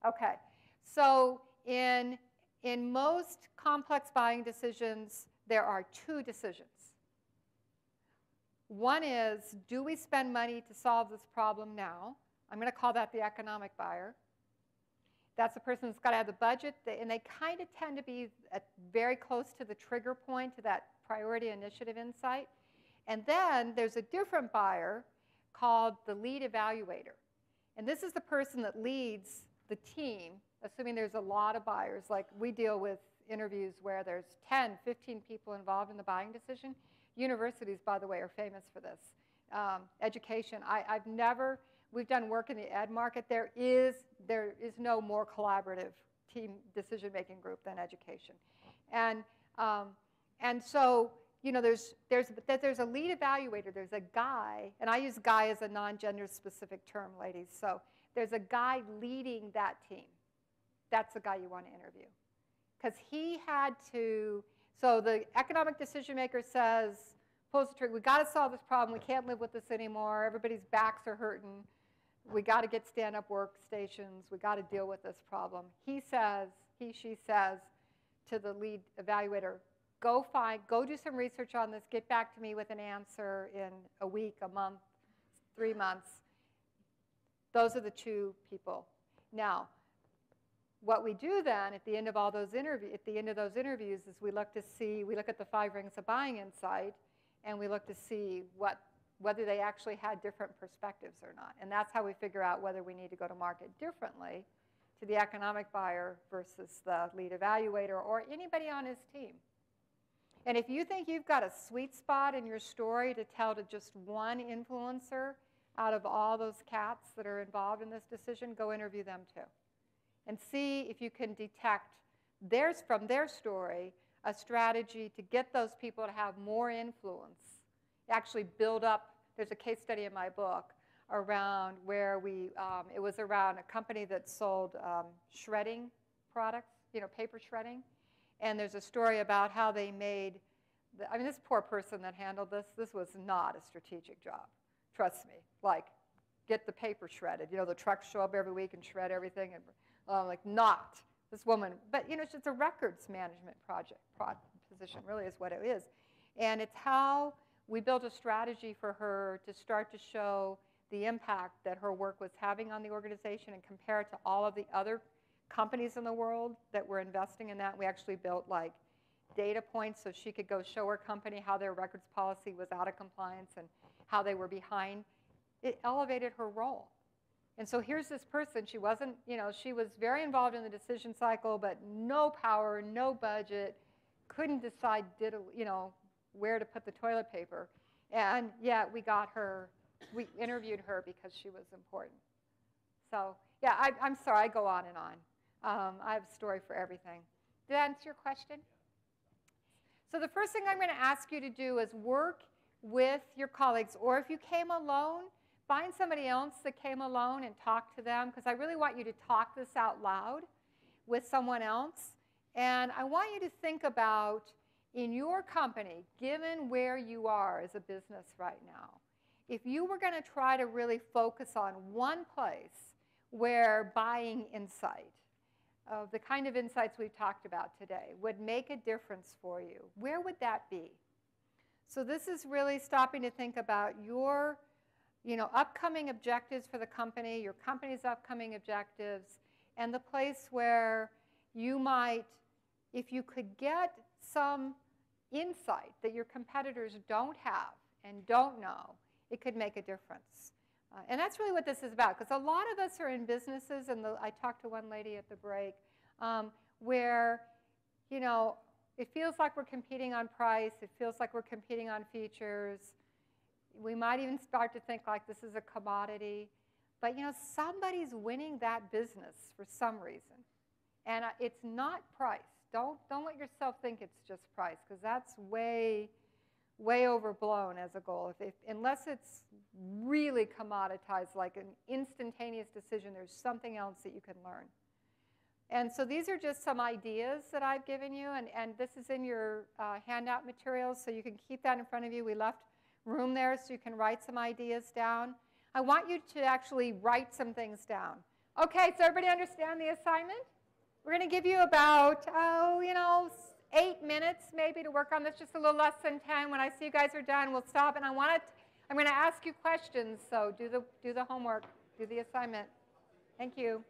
Okay. So in most complex buying decisions, there are two decisions. One is, do we spend money to solve this problem now? I'm going to call that the economic buyer. That's the person who's got to have the budget, and they kind of tend to be very close to the trigger point, to that priority initiative insight. And then there's a different buyer called the lead evaluator. And this is the person that leads the team, assuming there's a lot of buyers. Like we deal with interviews where there's 10, 15 people involved in the buying decision. Universities, by the way, are famous for this. Education, we've done work in the ed market. There is no more collaborative team decision-making group than education. And so, you know, there's a lead evaluator. There's a guy, and I use guy as a non-gender specific term, ladies. So there's a guy leading that team. That's the guy you want to interview. Because he had to, so the economic decision maker says, pulls the trigger, we got to solve this problem, we can't live with this anymore, everybody's backs are hurting, we got to get stand-up workstations, we got to deal with this problem. He says, she says to the lead evaluator, go do some research on this, get back to me with an answer in a week, a month, 3 months. Those are the two people. Now, what we do then at the end of all those interviews is we look at the 5 rings of buying insight, and we look to see whether they actually had different perspectives or not. And that's how we figure out whether we need to go to market differently to the economic buyer versus the lead evaluator or anybody on his team. And if you think you've got a sweet spot in your story to tell to just one influencer out of all those cats that are involved in this decision, go interview them too. And see if you can detect from their story a strategy to get those people to have more influence, actually build up. There's a case study in my book around where it was around a company that sold shredding products, paper shredding. And there's a story about how they made, this poor person that handled this was not a strategic job. Trust me. Like, get the paper shredded. The trucks show up every week and shred everything. And, not this woman. But, it's just a records management position, really is what it is. And it's how we built a strategy for her to start to show the impact that her work was having on the organization and compare it to all of the other companies in the world that were investing in that. We actually built data points so she could go show her company how their records policy was out of compliance and how they were behind. It elevated her role. And so here's this person, she wasn't, she was very involved in the decision cycle, but no power, no budget, couldn't decide, where to put the toilet paper. And yet we interviewed her because she was important. So yeah, I'm sorry, I go on and on. I have a story for everything. Did that answer your question? So the first thing I'm going to ask you to do is work with your colleagues, or if you came alone, find somebody else that came alone and talk to them, because I really want you to talk this out loud with someone else. And I want you to think about, in your company, given where you are as a business right now, if you were going to try to really focus on one place where buying insight, of the kind of insights we've talked about today, would make a difference for you, where would that be? So this is really stopping to think about your upcoming objectives for the company, your company's upcoming objectives, and the place where you might, if you could get some insight that your competitors don't have and don't know, it could make a difference. And that's really what this is about, because a lot of us are in businesses, and I talked to one lady at the break, where, it feels like we're competing on price, it feels like we're competing on features. We might even start to think like this is a commodity. But, somebody's winning that business for some reason. And it's not price. Don't let yourself think it's just price, because that's way overblown as a goal. Unless it's really commoditized, like an instantaneous decision, there's something else that you can learn. And so these are just some ideas that I've given you, and this is in your handout materials, so you can keep that in front of you. We left room there so you can write some ideas down. I want you to actually write some things down. Okay, so everybody understand the assignment? We're going to give you about, 8 minutes maybe to work on this, just a little less than 10. When I see you guys are done, we'll stop, and I'm going to ask you questions, so do the homework, do the assignment. Thank you.